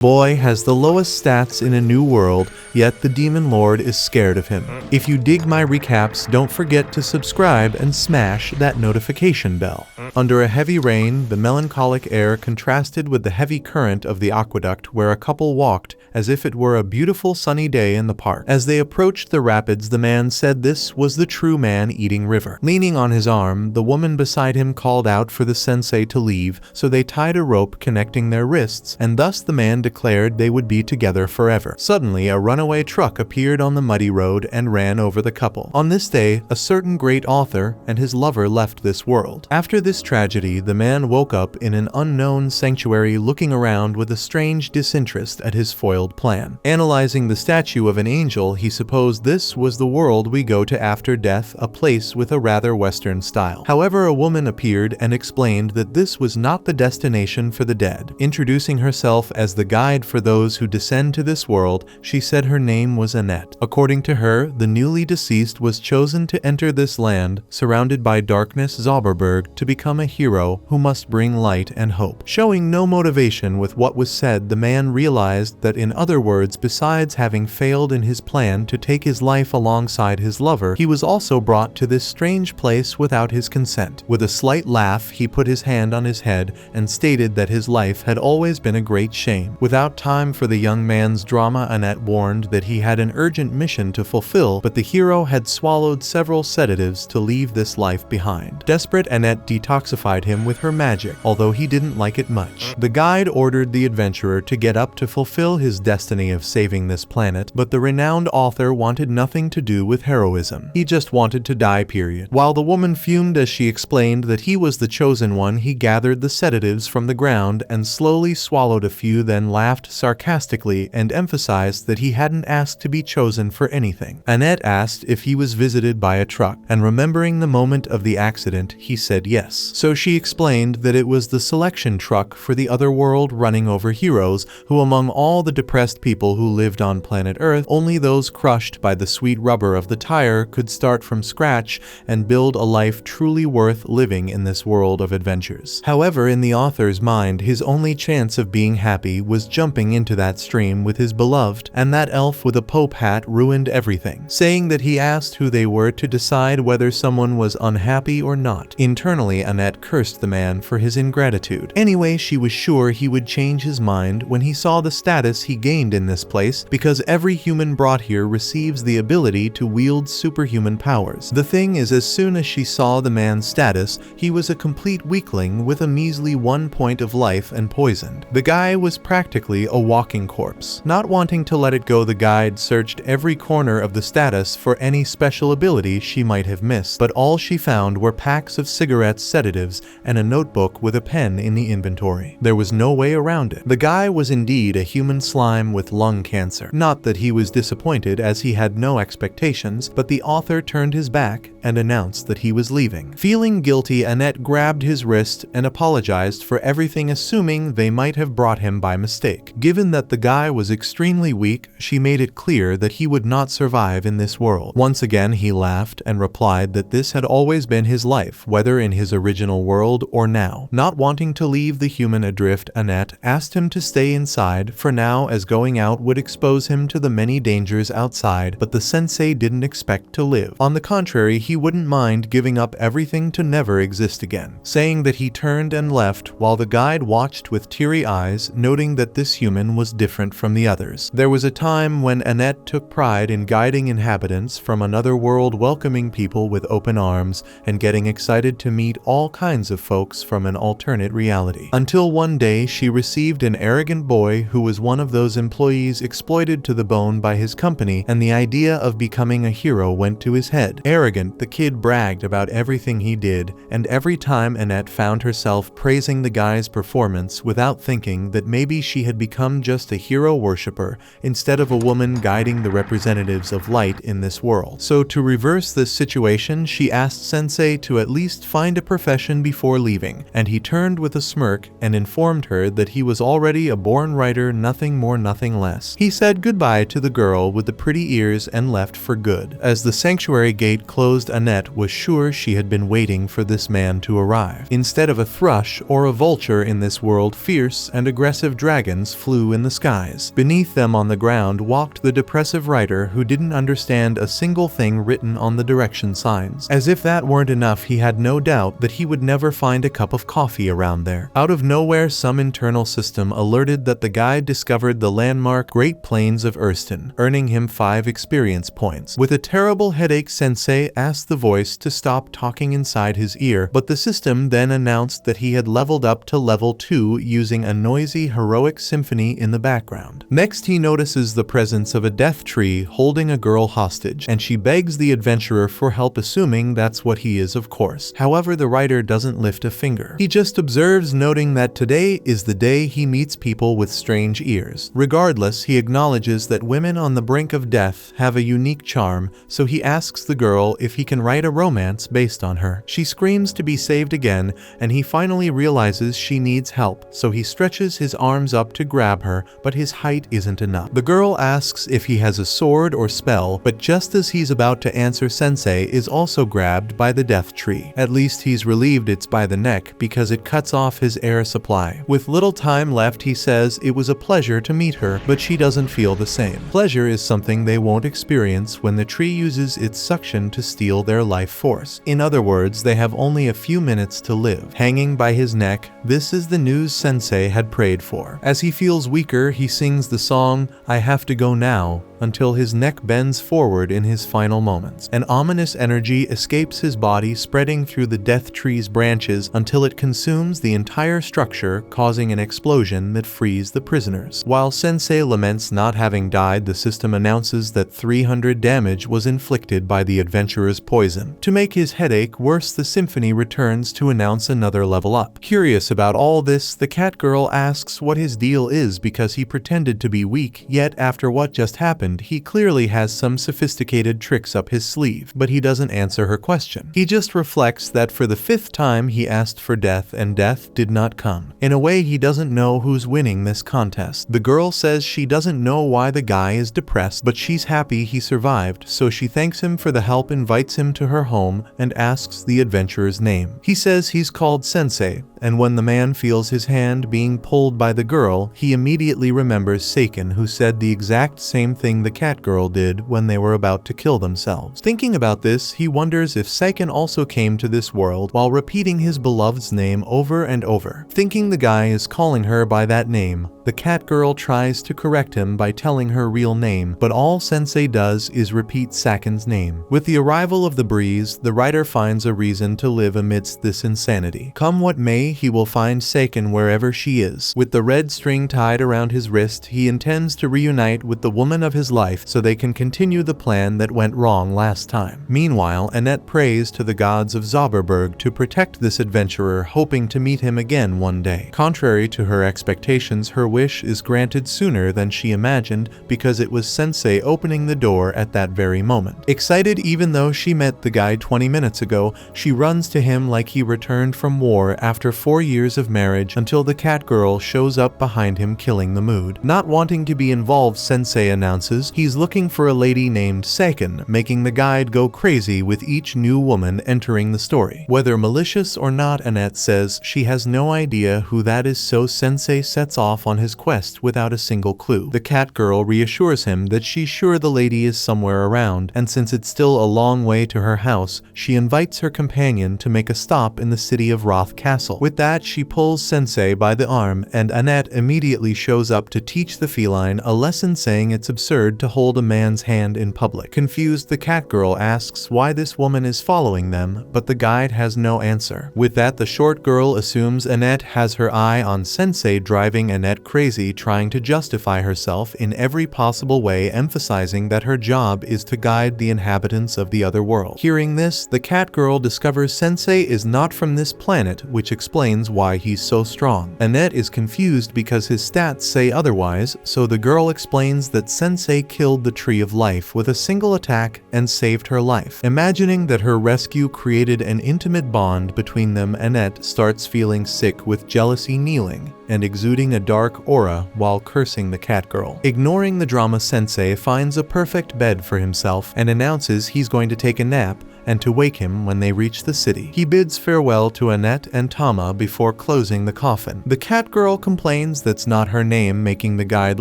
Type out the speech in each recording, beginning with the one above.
Boy has the lowest stats in a new world, yet the demon lord is scared of him. If you dig my recaps, don't forget to subscribe and smash that notification bell. Under a heavy rain, the melancholic air contrasted with the heavy current of the aqueduct where a couple walked as if it were a beautiful sunny day in the park. As they approached the rapids, the man said this was the true man-eating river. Leaning on his arm, the woman beside him called out for the sensei to leave, so they tied a rope connecting their wrists, and thus the man declared they would be together forever. Suddenly, a runaway truck appeared on the muddy road and ran over the couple. On this day, a certain great author and his lover left this world. After this tragedy, the man woke up in an unknown sanctuary, looking around with a strange disinterest at his foiled plan. Analyzing the statue of an angel, he supposed this was the world we go to after death, a place with a rather Western style. However, a woman appeared and explained that this was not the destination for the dead. Introducing herself as the guide for those who descend to this world, she said her name was Annette. According to her, the newly deceased was chosen to enter this land, surrounded by darkness Zauberberg, to become a hero who must bring light and hope. Showing no motivation with what was said, the man realized that in other words, besides having failed in his plan to take his life alongside his lover, he was also brought to this strange place without his consent. With a slight laugh, he put his hand on his head and stated that his life had always been a great shame. Without time for the young man's drama, Annette warned that he had an urgent mission to fulfill, but the hero had swallowed several sedatives to leave this life behind. Desperate, Annette detoxified him with her magic, although he didn't like it much. The guide ordered the adventurer to get up to fulfill his destiny of saving this planet, but the renowned author wanted nothing to do with heroism. He just wanted to die, period. While the woman fumed as she explained that he was the chosen one, he gathered the sedatives from the ground and slowly swallowed a few, then laughed sarcastically and emphasized that he hadn't asked to be chosen for anything. Annette asked if he was visited by a truck, and remembering the moment of the accident, he said yes. So she explained that it was the selection truck for the other world running over heroes, who among all the depressed people who lived on planet Earth, only those crushed by the sweet rubber of the tire could start from scratch and build a life truly worth living in this world of adventures. However, in the author's mind, his only chance of being happy was jumping into that stream with his beloved, and that elf with a pope hat ruined everything, saying that he asked who they were to decide whether someone was unhappy or not. Internally, Annette cursed the man for his ingratitude. Anyway, she was sure he would change his mind when he saw the status he gained in this place, because every human brought here receives the ability to wield superhuman powers. The thing is, as soon as she saw the man's status, he was a complete weakling with a measly 1 point of life and poisoned. The guy was practically a walking corpse. Not wanting to let it go, the guide searched every corner of the status for any special ability she might have missed, but all she found were packs of cigarettes, sedatives, and a notebook with a pen in the inventory. There was no way around it. The guy was indeed a human slime with lung cancer. Not that he was disappointed, as he had no expectations, but the author turned his back and announced that he was leaving. Feeling guilty, Annette grabbed his wrist and apologized for everything, assuming they might have brought him by mistake. Given that the guy was extremely weak, she made it clear that he would not survive in this world. Once again, he laughed and replied that this had always been his life, whether in his original world or now. Not wanting to leave the human adrift, Annette asked him to stay inside for now, as going out would expose him to the many dangers outside, but the sensei didn't expect to live. On the contrary, he wouldn't mind giving up everything to never exist again, saying that he turned and left while the guide watched with teary eyes, noting that this human was different from the others. There was a time when Annette took pride in guiding inhabitants from another world, welcoming people with open arms and getting excited to meet all kinds of folks from an alternate reality. Until one day she received an arrogant boy who was one of those employees exploited to the bone by his company, and the idea of becoming a hero went to his head. Arrogant, the kid bragged about everything he did, and every time Annette found herself praising the guy's performance without thinking that maybe she had become just a hero worshiper instead of a woman guiding the representatives of light in this world. So to reverse this situation, she asked Sensei to at least find a profession before leaving, and he turned with a smirk and informed her that he was already a born writer, nothing more, nothing less. He said goodbye to the girl with the pretty ears and left for good. As the sanctuary gate closed, Annette was sure she had been waiting for this man to arrive. Instead of a thrush or a vulture in this world, fierce and aggressive dragon dragons flew in the skies. Beneath them on the ground walked the depressive writer who didn't understand a single thing written on the direction signs. As if that weren't enough, he had no doubt that he would never find a cup of coffee around there. Out of nowhere, some internal system alerted that the guide discovered the landmark Great Plains of Erston, earning him 5 experience points. With a terrible headache, Sensei asked the voice to stop talking inside his ear, but the system then announced that he had leveled up to level 2 using a noisy, heroic symphony in the background. Next, he notices the presence of a death tree holding a girl hostage, and she begs the adventurer for help, assuming that's what he is, of course. However, the writer doesn't lift a finger. He just observes, noting that today is the day he meets people with strange ears. Regardless, he acknowledges that women on the brink of death have a unique charm, so he asks the girl if he can write a romance based on her. She screams to be saved again, and he finally realizes she needs help, so he stretches his arms up to grab her, but his height isn't enough. The girl asks if he has a sword or spell, but just as he's about to answer, Sensei is also grabbed by the death tree. At least he's relieved it's by the neck, because it cuts off his air supply. With little time left, he says it was a pleasure to meet her, but she doesn't feel the same. Pleasure is something they won't experience when the tree uses its suction to steal their life force. In other words, they have only a few minutes to live. Hanging by his neck, this is the news Sensei had prayed for. As he feels weaker, he sings the song, "I Have to Go Now," until his neck bends forward in his final moments. An ominous energy escapes his body, spreading through the death tree's branches until it consumes the entire structure, causing an explosion that frees the prisoners. While Sensei laments not having died, the system announces that 300 damage was inflicted by the adventurer's poison. To make his headache worse, the symphony returns to announce another level up. Curious about all this, the cat girl asks what his deal is because he pretended to be weak, yet after what just happened, he clearly has some sophisticated tricks up his sleeve, but he doesn't answer her question. He just reflects that for the 5th time he asked for death and death did not come. In a way, he doesn't know who's winning this contest. The girl says she doesn't know why the guy is depressed, but she's happy he survived, so she thanks him for the help, invites him to her home, and asks the adventurer's name. He says he's called Sensei, and when the man feels his hand being pulled by the girl, he immediately remembers Seiken, who said the exact same thing the cat girl did when they were about to kill themselves. Thinking about this, he wonders if Seiken also came to this world while repeating his beloved's name over and over. Thinking the guy is calling her by that name, the cat girl tries to correct him by telling her real name, but all Sensei does is repeat Seiken's name. With the arrival of the breeze, the writer finds a reason to live amidst this insanity. Come what may, he will find Seiken wherever she is. With the red string tied around his wrist, he intends to reunite with the woman of his life so they can continue the plan that went wrong last time. Meanwhile, Annette prays to the gods of Zauberberg to protect this adventurer, hoping to meet him again one day. Contrary to her expectations, her wish is granted sooner than she imagined because it was Sensei opening the door at that very moment. Excited even though she met the guy 20 minutes ago, she runs to him like he returned from war after 4 years of marriage until the cat girl shows up behind him, killing the mood. Not wanting to be involved, Sensei announces he's looking for a lady named Seiken, making the guide go crazy with each new woman entering the story. Whether malicious or not, Annette says she has no idea who that is, so Sensei sets off on his quest without a single clue. The cat girl reassures him that she's sure the lady is somewhere around, and since it's still a long way to her house, she invites her companion to make a stop in the city of Roth Castle. With that, she pulls Sensei by the arm, and Annette immediately shows up to teach the feline a lesson, saying it's absurd to hold a man's hand in public. Confused, the cat girl asks why this woman is following them, but the guide has no answer. With that, the short girl assumes Annette has her eye on Sensei, driving Annette crazy, trying to justify herself in every possible way, emphasizing that her job is to guide the inhabitants of the other world. Hearing this, the cat girl discovers Sensei is not from this planet, which explains why he's so strong. Annette is confused because his stats say otherwise, so the girl explains that Sensei killed the Tree of Life with a single attack and saved her life. Imagining that her rescue created an intimate bond between them, Annette starts feeling sick with jealousy, kneeling and exuding a dark aura while cursing the cat girl. Ignoring the drama, Sensei finds a perfect bed for himself and announces he's going to take a nap and to wake him when they reach the city. He bids farewell to Annette and Tama before closing the coffin. The cat girl complains that's not her name, making the guide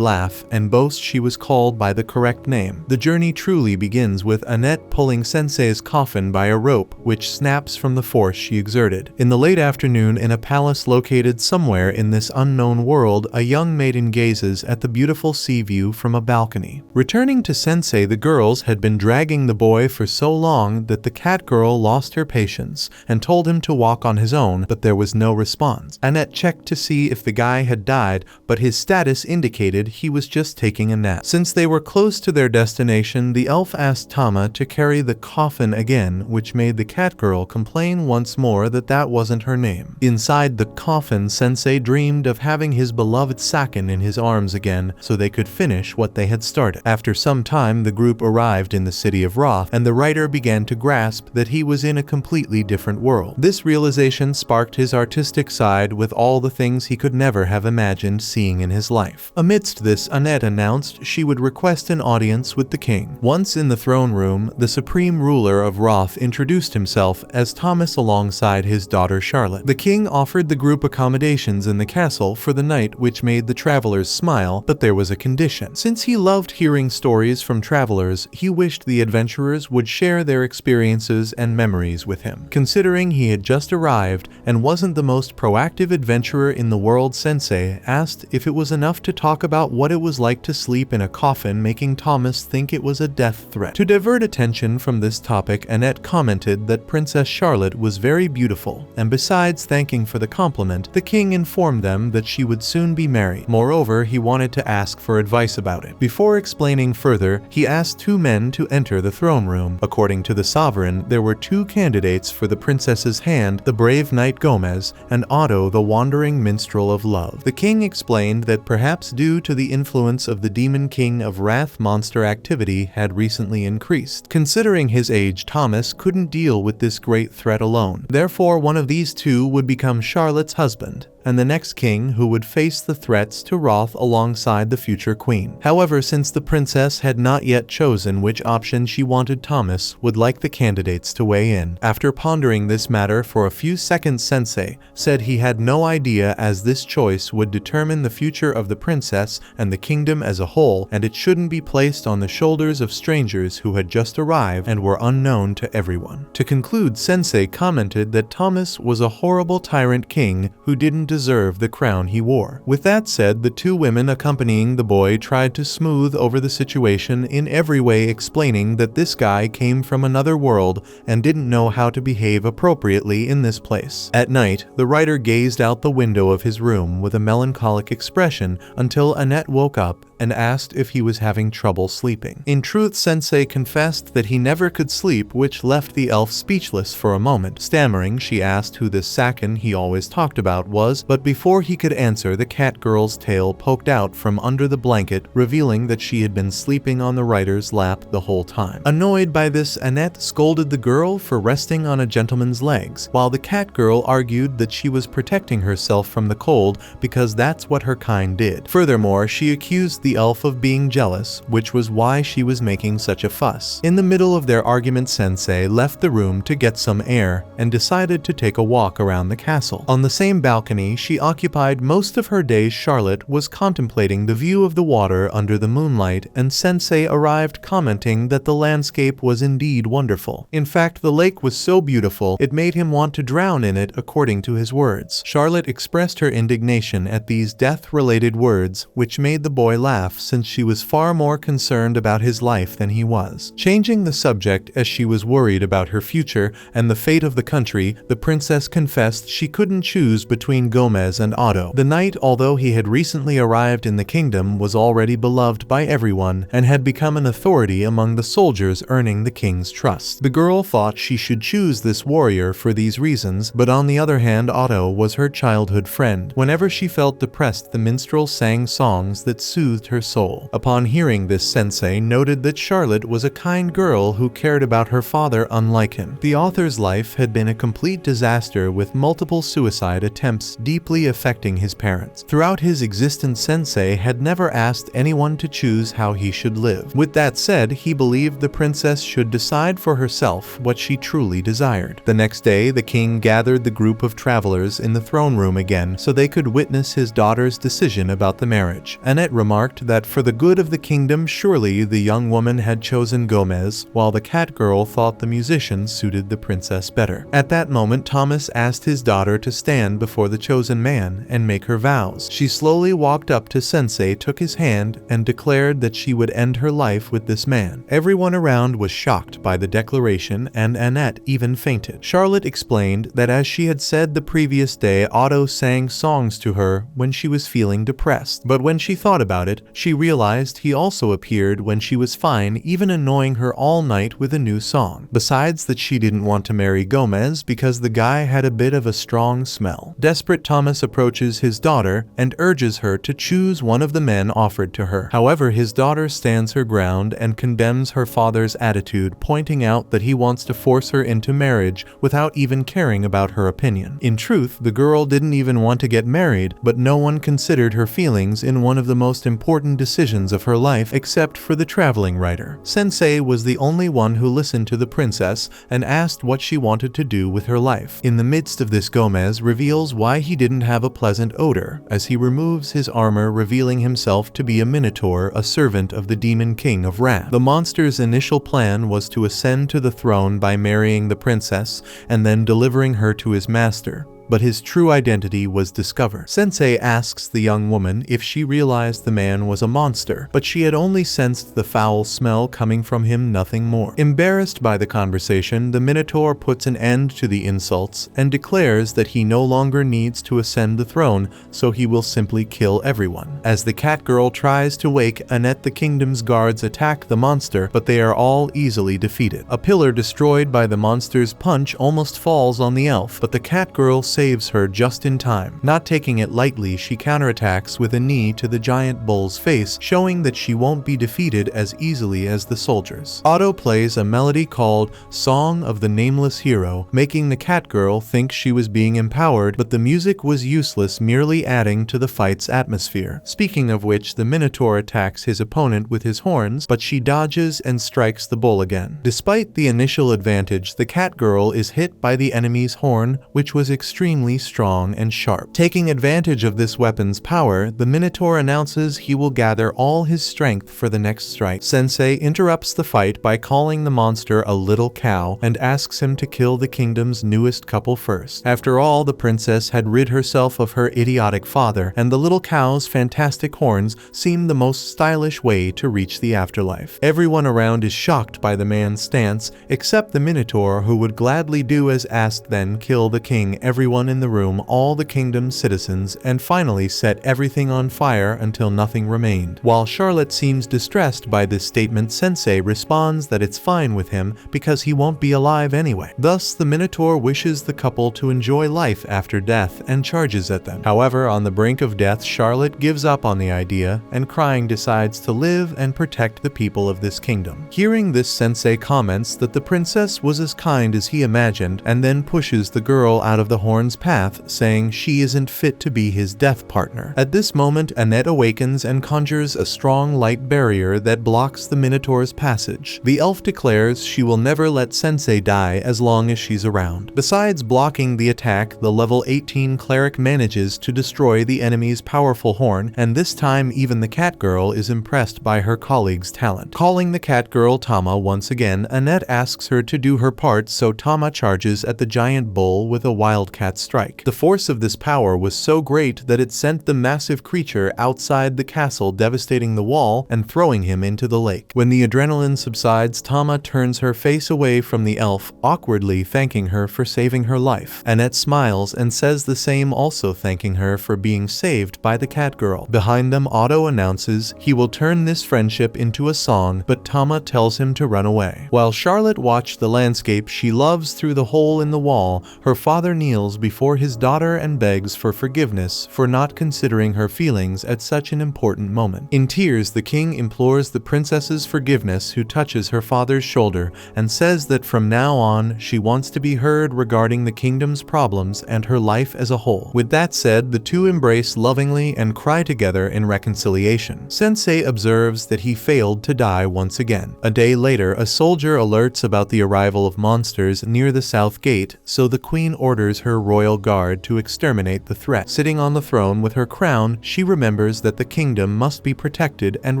laugh and boast she was called by the correct name. The journey truly begins with Annette pulling Sensei's coffin by a rope, which snaps from the force she exerted. In the late afternoon, in a palace located somewhere in this unknown world, a young maiden gazes at the beautiful sea view from a balcony. Returning to Sensei, the girls had been dragging the boy for so long that the cat girl lost her patience and told him to walk on his own, but there was no response. Annette checked to see if the guy had died, but his status indicated he was just taking a nap. Since they were close to their destination, the elf asked Tama to carry the coffin again, which made the cat girl complain once more that that wasn't her name. Inside the coffin, Sensei dreamed of having his beloved Sakin in his arms again so they could finish what they had started. After some time, the group arrived in the city of Roth, and the writer began to grasp that he was in a completely different world. This realization sparked his artistic side with all the things he could never have imagined seeing in his life. Amidst this, Annette announced she would request an audience with the king. Once in the throne room, the supreme ruler of Roth introduced himself as Thomas alongside his daughter Charlotte. The king offered the group accommodations in the castle for the night, which made the travelers smile, but there was a condition. Since he loved hearing stories from travelers, he wished the adventurers would share their experiences and memories with him. Considering he had just arrived and wasn't the most proactive adventurer in the world, Sensei asked if it was enough to talk about what it was like to sleep in a coffin, making Thomas think it was a death threat. To divert attention from this topic, Annette commented that Princess Charlotte was very beautiful, and besides thanking for the compliment, the king informed them that she would soon be married. Moreover, he wanted to ask for advice about it. Before explaining further, he asked two men to enter the throne room. According to the sovereign, there were two candidates for the princess's hand, the brave knight Gomez and Otto, the wandering minstrel of love. The king explained that perhaps due to the influence of the demon king of wrath, monster activity had recently increased. Considering his age, Thomas couldn't deal with this great threat alone. Therefore, one of these two would become Charlotte's husband, and the next king who would face the threats to Roth alongside the future queen. However, since the princess had not yet chosen which option she wanted, Thomas would like the candidates to weigh in. After pondering this matter for a few seconds, Sensei said he had no idea, as this choice would determine the future of the princess and the kingdom as a whole, and it shouldn't be placed on the shoulders of strangers who had just arrived and were unknown to everyone. To conclude, Sensei commented that Thomas was a horrible tyrant king who didn't deserve the crown he wore. With that said, the two women accompanying the boy tried to smooth over the situation in every way, explaining that this guy came from another world and didn't know how to behave appropriately in this place. At night, the writer gazed out the window of his room with a melancholic expression until Annette woke up and asked if he was having trouble sleeping. In truth, Sensei confessed that he never could sleep, which left the elf speechless for a moment. Stammering, she asked who this Sakin he always talked about was, but before he could answer, the cat girl's tail poked out from under the blanket, revealing that she had been sleeping on the writer's lap the whole time. Annoyed by this, Annette scolded the girl for resting on a gentleman's legs, while the cat girl argued that she was protecting herself from the cold because that's what her kind did. Furthermore, she accused the elf of being jealous, which was why she was making such a fuss. In the middle of their argument, Sensei left the room to get some air and decided to take a walk around the castle. On the same balcony she occupied most of her days, Charlotte was contemplating the view of the water under the moonlight, and Sensei arrived commenting that the landscape was indeed wonderful. In fact, the lake was so beautiful it made him want to drown in it, according to his words. Charlotte expressed her indignation at these death-related words, which made the boy laugh, since she was far more concerned about his life than he was. Changing the subject as she was worried about her future and the fate of the country, the princess confessed she couldn't choose between Gomez and Otto. The knight, although he had recently arrived in the kingdom, was already beloved by everyone and had become an authority among the soldiers, earning the king's trust. The girl thought she should choose this warrior for these reasons, but on the other hand, Otto was her childhood friend. Whenever she felt depressed, the minstrel sang songs that soothed her soul. Upon hearing this, Sensei noted that Charlotte was a kind girl who cared about her father unlike him. The author's life had been a complete disaster with multiple suicide attempts deeply affecting his parents. Throughout his existence, Sensei had never asked anyone to choose how he should live. With that said, he believed the princess should decide for herself what she truly desired. The next day, the king gathered the group of travelers in the throne room again so they could witness his daughter's decision about the marriage. Annette remarked that for the good of the kingdom, surely the young woman had chosen Gomez, while the cat girl thought the musician suited the princess better. At that moment, Thomas asked his daughter to stand before the chosen man and make her vows. She slowly walked up to Sensei, took his hand, and declared that she would end her life with this man. Everyone around was shocked by the declaration, and Annette even fainted. Charlotte explained that as she had said the previous day, Otto sang songs to her when she was feeling depressed. But when she thought about it, she realized he also appeared when she was fine, even annoying her all night with a new song. Besides that, she didn't want to marry Gomez because the guy had a bit of a strong smell. Desperate, Thomas approaches his daughter and urges her to choose one of the men offered to her. However, his daughter stands her ground and condemns her father's attitude, pointing out that he wants to force her into marriage without even caring about her opinion. In truth, the girl didn't even want to get married, but no one considered her feelings in one of the most important decisions of her life except for the traveling writer. Sensei was the only one who listened to the princess and asked what she wanted to do with her life. In the midst of this, Gomez reveals why he didn't have a pleasant odor, as he removes his armor, revealing himself to be a minotaur, a servant of the demon king of wrath. The monster's initial plan was to ascend to the throne by marrying the princess and then delivering her to his master. But his true identity was discovered. Sensei asks the young woman if she realized the man was a monster, but she had only sensed the foul smell coming from him, nothing more. Embarrassed by the conversation, the Minotaur puts an end to the insults and declares that he no longer needs to ascend the throne, so he will simply kill everyone. As the cat girl tries to wake Annette, the kingdom's guards attack the monster, but they are all easily defeated. A pillar destroyed by the monster's punch almost falls on the elf, but the cat girl saves her just in time. Not taking it lightly, she counterattacks with a knee to the giant bull's face, showing that she won't be defeated as easily as the soldiers. Otto plays a melody called Song of the Nameless Hero, making the cat girl think she was being empowered, but the music was useless, merely adding to the fight's atmosphere. Speaking of which, the Minotaur attacks his opponent with his horns, but she dodges and strikes the bull again. Despite the initial advantage, the cat girl is hit by the enemy's horn, which was extremely strong and sharp. Taking advantage of this weapon's power, the Minotaur announces he will gather all his strength for the next strike. Sensei interrupts the fight by calling the monster a little cow and asks him to kill the kingdom's newest couple first. After all, the princess had rid herself of her idiotic father, and the little cow's fantastic horns seemed the most stylish way to reach the afterlife. Everyone around is shocked by the man's stance, except the Minotaur, who would gladly do as asked, then kill the king, everyone in the room, all the kingdom's citizens, and finally set everything on fire until nothing remained. While Charlotte seems distressed by this statement, Sensei responds that it's fine with him because he won't be alive anyway. Thus, the Minotaur wishes the couple to enjoy life after death and charges at them. However, on the brink of death, Charlotte gives up on the idea and, crying, decides to live and protect the people of this kingdom. Hearing this, Sensei comments that the princess was as kind as he imagined and then pushes the girl out of the horn's path, saying she isn't fit to be his death partner. At this moment, Annette awakens and conjures a strong light barrier that blocks the Minotaur's passage. The elf declares she will never let Sensei die as long as she's around. Besides blocking the attack, the level 18 cleric manages to destroy the enemy's powerful horn, and this time even the cat girl is impressed by her colleague's talent. Calling the cat girl Tama once again, Annette asks her to do her part, so Tama charges at the giant bull with a wildcat strike. The force of this power was so great that it sent the massive creature outside the castle, devastating the wall and throwing him into the lake. When the adrenaline subsides, Tama turns her face away from the elf, awkwardly thanking her for saving her life. Annette smiles and says the same, also thanking her for being saved by the cat girl. Behind them, Otto announces he will turn this friendship into a song, but Tama tells him to run away. While Charlotte watched the landscape she loves through the hole in the wall, her father kneels before his daughter and begs for forgiveness for not considering her feelings at such an important moment. In tears, the king implores the princess's forgiveness, who touches her father's shoulder and says that from now on she wants to be heard regarding the kingdom's problems and her life as a whole. With that said, the two embrace lovingly and cry together in reconciliation. Sensei observes that he failed to die once again. A day later, a soldier alerts about the arrival of monsters near the south gate, so the queen orders her royal guard to exterminate the threat. Sitting on the throne with her crown, she remembers that the kingdom must be protected and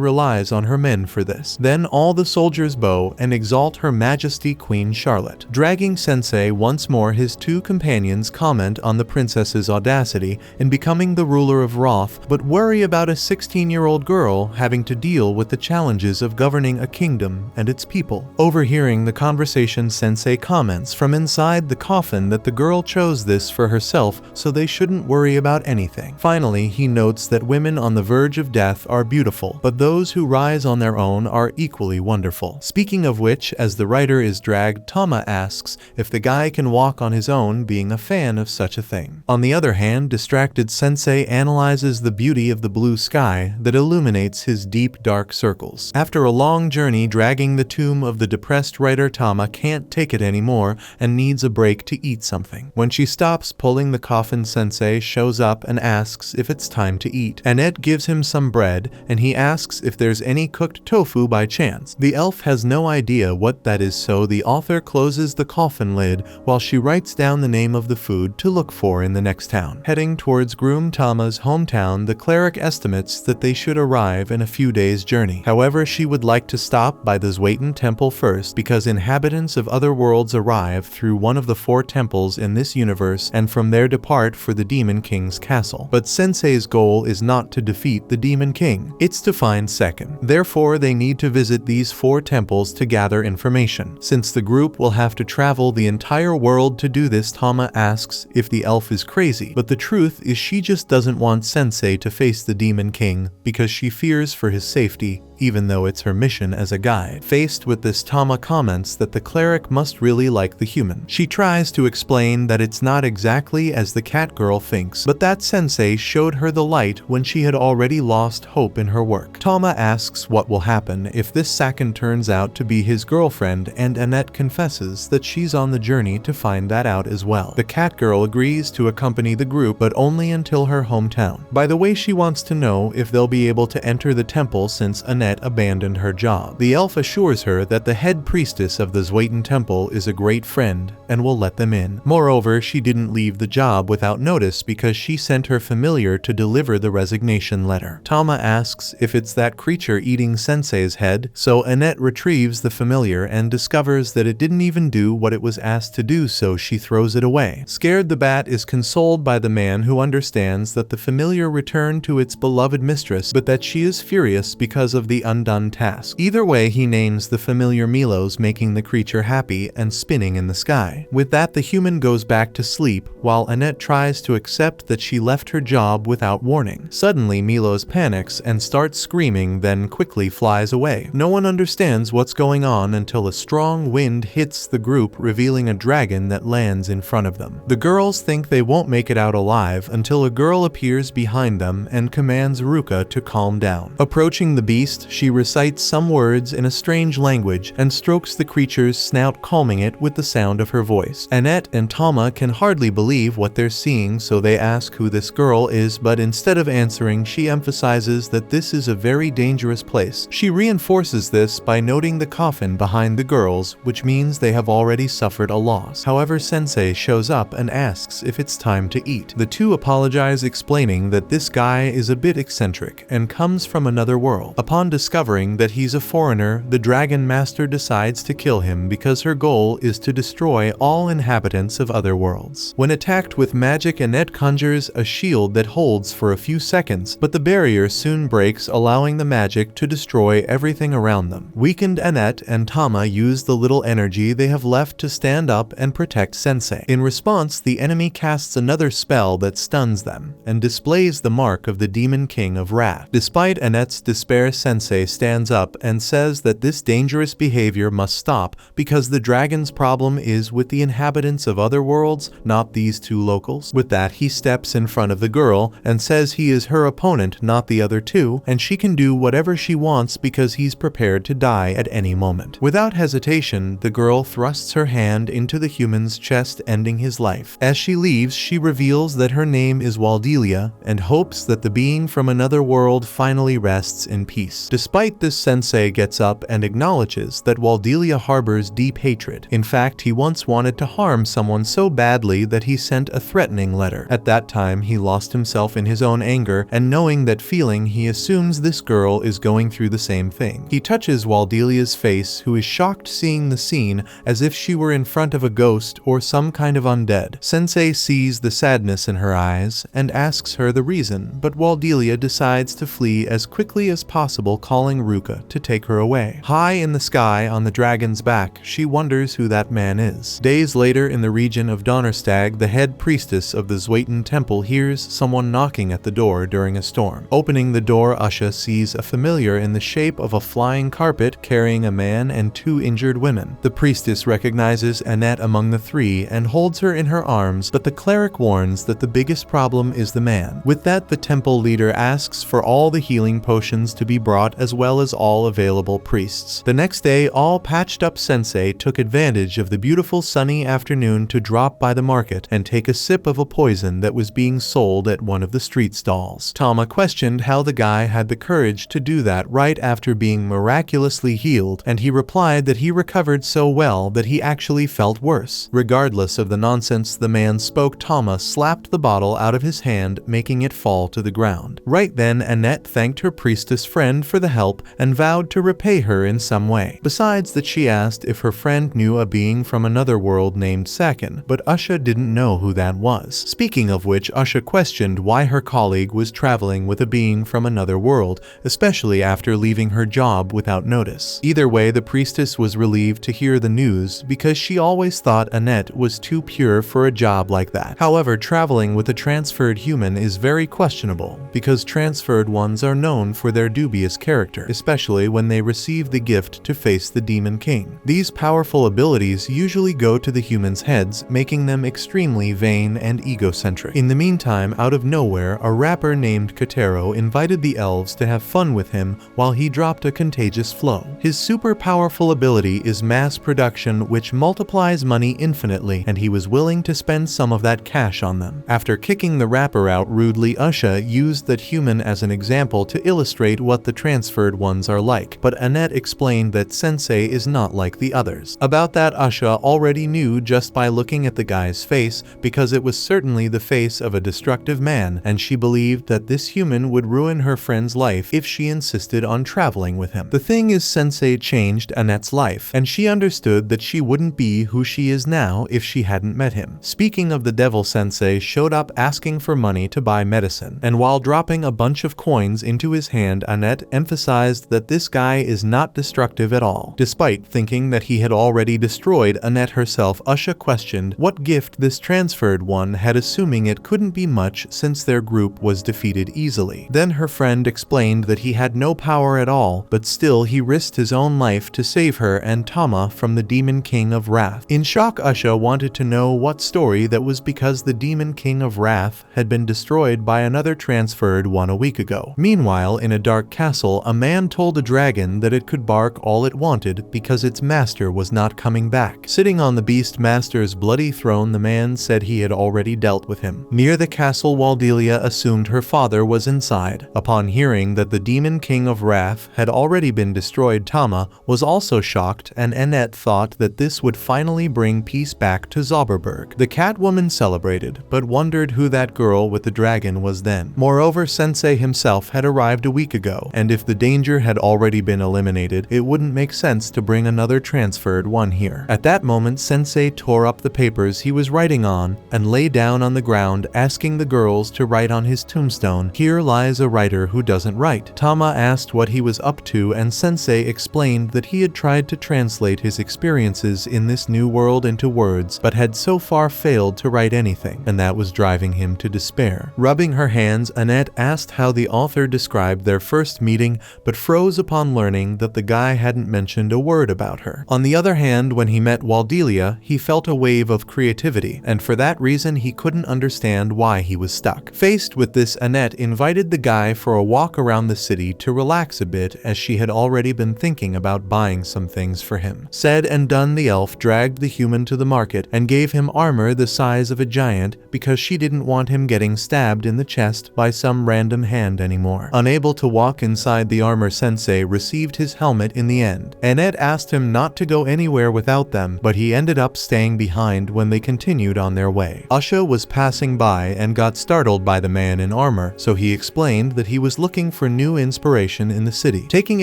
relies on her men for this. Then all the soldiers bow and exalt Her Majesty Queen Charlotte. Dragging Sensei once more, his two companions comment on the princess's audacity in becoming the ruler of Roth, but worry about a 16-year-old girl having to deal with the challenges of governing a kingdom and its people. Overhearing the conversation, Sensei comments from inside the coffin that the girl chose this for herself, so they shouldn't worry about anything. Finally, he notes that women on the verge of death are beautiful, but those who rise on their own are equally wonderful. Speaking of which, as the writer is dragged, Tama asks if the guy can walk on his own, being a fan of such a thing. On the other hand, distracted Sensei analyzes the beauty of the blue sky that illuminates his deep dark circles. After a long journey dragging the tomb of the depressed writer, Tama can't take it anymore and needs a break to eat something. When she stops pulling the coffin, Sensei shows up and asks if it's time to eat. Annette gives him some bread and he asks if there's any cooked tofu by chance. The elf has no idea what that is, so the author closes the coffin lid while she writes down the name of the food to look for in the next town. Heading towards groom Tama's hometown, the cleric estimates that they should arrive in a few days' journey. However, she would like to stop by the Zweitan temple first because inhabitants of other worlds arrive through one of the 4 temples in this universe and from there depart for the Demon King's castle. But Sensei's goal is not to defeat the Demon King, it's to find Sekon. Therefore, they need to visit these 4 temples to gather information. Since the group will have to travel the entire world to do this, Tama asks if the elf is crazy, but the truth is she just doesn't want Sensei to face the Demon King because she fears for his safety, even though it's her mission as a guide. Faced with this, Tama comments that the cleric must really like the human. She tries to explain that it's not exactly as the cat girl thinks, but that Sensei showed her the light when she had already lost hope in her work. Tama asks what will happen if this Sekon turns out to be his girlfriend, and Annette confesses that she's on the journey to find that out as well. The cat girl agrees to accompany the group, but only until her hometown. By the way, she wants to know if they'll be able to enter the temple since Annette abandoned her job. The elf assures her that the head priestess of the Zweitan temple is a great friend and will let them in. Moreover, she didn't leave the job without notice because she sent her familiar to deliver the resignation letter. Tama asks if it's that creature eating Sensei's head, so Annette retrieves the familiar and discovers that it didn't even do what it was asked to do, so she throws it away. Scared, the bat is consoled by the man who understands that the familiar returned to its beloved mistress, but that she is furious because of the undone task. Either way, he names the familiar Milos, making the creature happy and spinning in the sky. With that, the human goes back to sleep while Annette tries to accept that she left her job without warning. Suddenly, Milos panics and starts screaming, then quickly flies away. No one understands what's going on until a strong wind hits the group, revealing a dragon that lands in front of them. The girls think they won't make it out alive until a girl appears behind them and commands Ruka to calm down. Approaching the beast, she recites some words in a strange language and strokes the creature's snout, calming it with the sound of her voice. Annette and Tama can hardly believe what they're seeing, so they ask who this girl is, but instead of answering, she emphasizes that this is a very dangerous place. She reinforces this by noting the coffin behind the girls, which means they have already suffered a loss. However, Sensei shows up and asks if it's time to eat. The two apologize, explaining that this guy is a bit eccentric and comes from another world. Upon discovering that he's a foreigner, the Dragon Master decides to kill him because her goal is to destroy all inhabitants of other worlds. When attacked with magic, Annette conjures a shield that holds for a few seconds, but the barrier soon breaks, allowing the magic to destroy everything around them. Weakened, Annette and Tama use the little energy they have left to stand up and protect Sensei. In response, the enemy casts another spell that stuns them and displays the mark of the Demon King of Wrath. Despite Annette's despair, Sensei Sensei stands up and says that this dangerous behavior must stop because the dragon's problem is with the inhabitants of other worlds, not these two locals. With that, he steps in front of the girl and says he is her opponent, not the other two, and she can do whatever she wants because he's prepared to die at any moment. Without hesitation, the girl thrusts her hand into the human's chest, ending his life. As she leaves, she reveals that her name is Waldelia and hopes that the being from another world finally rests in peace. Despite this, Sensei gets up and acknowledges that Waldelia harbors deep hatred. In fact, he once wanted to harm someone so badly that he sent a threatening letter. At that time, he lost himself in his own anger, and knowing that feeling, he assumes this girl is going through the same thing. He touches Waldelia's face, who is shocked seeing the scene as if she were in front of a ghost or some kind of undead. Sensei sees the sadness in her eyes and asks her the reason, but Waldelia decides to flee as quickly as possible, calling Ruka to take her away. High in the sky on the dragon's back, she wonders who that man is. Days later, in the region of Donnerstag, the head priestess of the Zweiten Temple hears someone knocking at the door during a storm. Opening the door, Usha sees a familiar in the shape of a flying carpet carrying a man and two injured women. The priestess recognizes Annette among the three and holds her in her arms, but the cleric warns that the biggest problem is the man. With that, the temple leader asks for all the healing potions to be brought as well as all available priests. The next day, all patched up Sensei took advantage of the beautiful sunny afternoon to drop by the market and take a sip of a poison that was being sold at one of the street stalls. Tama questioned how the guy had the courage to do that right after being miraculously healed, and he replied that he recovered so well that he actually felt worse. Regardless of the nonsense the man spoke, Tama slapped the bottle out of his hand, making it fall to the ground. Right then, Annette thanked her priestess friend for the help and vowed to repay her in some way. Besides that, she asked if her friend knew a being from another world named Sakin, but Usha didn't know who that was. Speaking of which, Usha questioned why her colleague was traveling with a being from another world, especially after leaving her job without notice. Either way, the priestess was relieved to hear the news because she always thought Annette was too pure for a job like that. However, traveling with a transferred human is very questionable because transferred ones are known for their dubious character, especially when they receive the gift to face the Demon King. These powerful abilities usually go to the humans' heads, making them extremely vain and egocentric. In the meantime, out of nowhere, a rapper named Kotaro invited the elves to have fun with him while he dropped a contagious flow. His super powerful ability is mass production, which multiplies money infinitely, and he was willing to spend some of that cash on them. After kicking the rapper out rudely, Usha used that human as an example to illustrate what the transferred ones are like, but Annette explained that Sensei is not like the others. About that, Usha already knew just by looking at the guy's face, because it was certainly the face of a destructive man, and she believed that this human would ruin her friend's life if she insisted on traveling with him. The thing is, Sensei changed Annette's life, and she understood that she wouldn't be who she is now if she hadn't met him. Speaking of the devil, Sensei showed up asking for money to buy medicine, and while dropping a bunch of coins into his hand, Annette emphasized that this guy is not destructive at all. Despite thinking that he had already destroyed Annette herself, Usha questioned what gift this transferred one had, assuming it couldn't be much since their group was defeated easily. Then her friend explained that he had no power at all, but still he risked his own life to save her and Tama from the Demon King of Wrath. In shock, Usha wanted to know what story that was because the Demon King of Wrath had been destroyed by another transferred one a week ago. Meanwhile, in a dark castle, a man told a dragon that it could bark all it wanted because its master was not coming back. Sitting on the beast master's bloody throne, the man said he had already dealt with him. Near the castle, Waldelia assumed her father was inside. Upon hearing that the Demon King of Wrath had already been destroyed, Tama was also shocked, and Annette thought that this would finally bring peace back to Zauberberg. The Catwoman celebrated, but wondered who that girl with the dragon was then. Moreover, Sensei himself had arrived a week ago, and if the danger had already been eliminated, it wouldn't make sense to bring another transferred one here. At that moment, Sensei tore up the papers he was writing on and lay down on the ground, asking the girls to write on his tombstone, "Here lies a writer who doesn't write." Tama asked what he was up to, and Sensei explained that he had tried to translate his experiences in this new world into words, but had so far failed to write anything, and that was driving him to despair. Rubbing her hands, Annette asked how the author described their first meeting meeting, but froze upon learning that the guy hadn't mentioned a word about her. On the other hand, when he met Waldelia, he felt a wave of creativity, and for that reason he couldn't understand why he was stuck. Faced with this, Annette invited the guy for a walk around the city to relax a bit, as she had already been thinking about buying some things for him. Said and done, the elf dragged the human to the market and gave him armor the size of a giant because she didn't want him getting stabbed in the chest by some random hand anymore. Unable to walk inside the armor, Sensei received his helmet in the end. Annette asked him not to go anywhere without them, but he ended up staying behind when they continued on their way. Usha was passing by and got startled by the man in armor, so he explained that he was looking for new inspiration in the city. Taking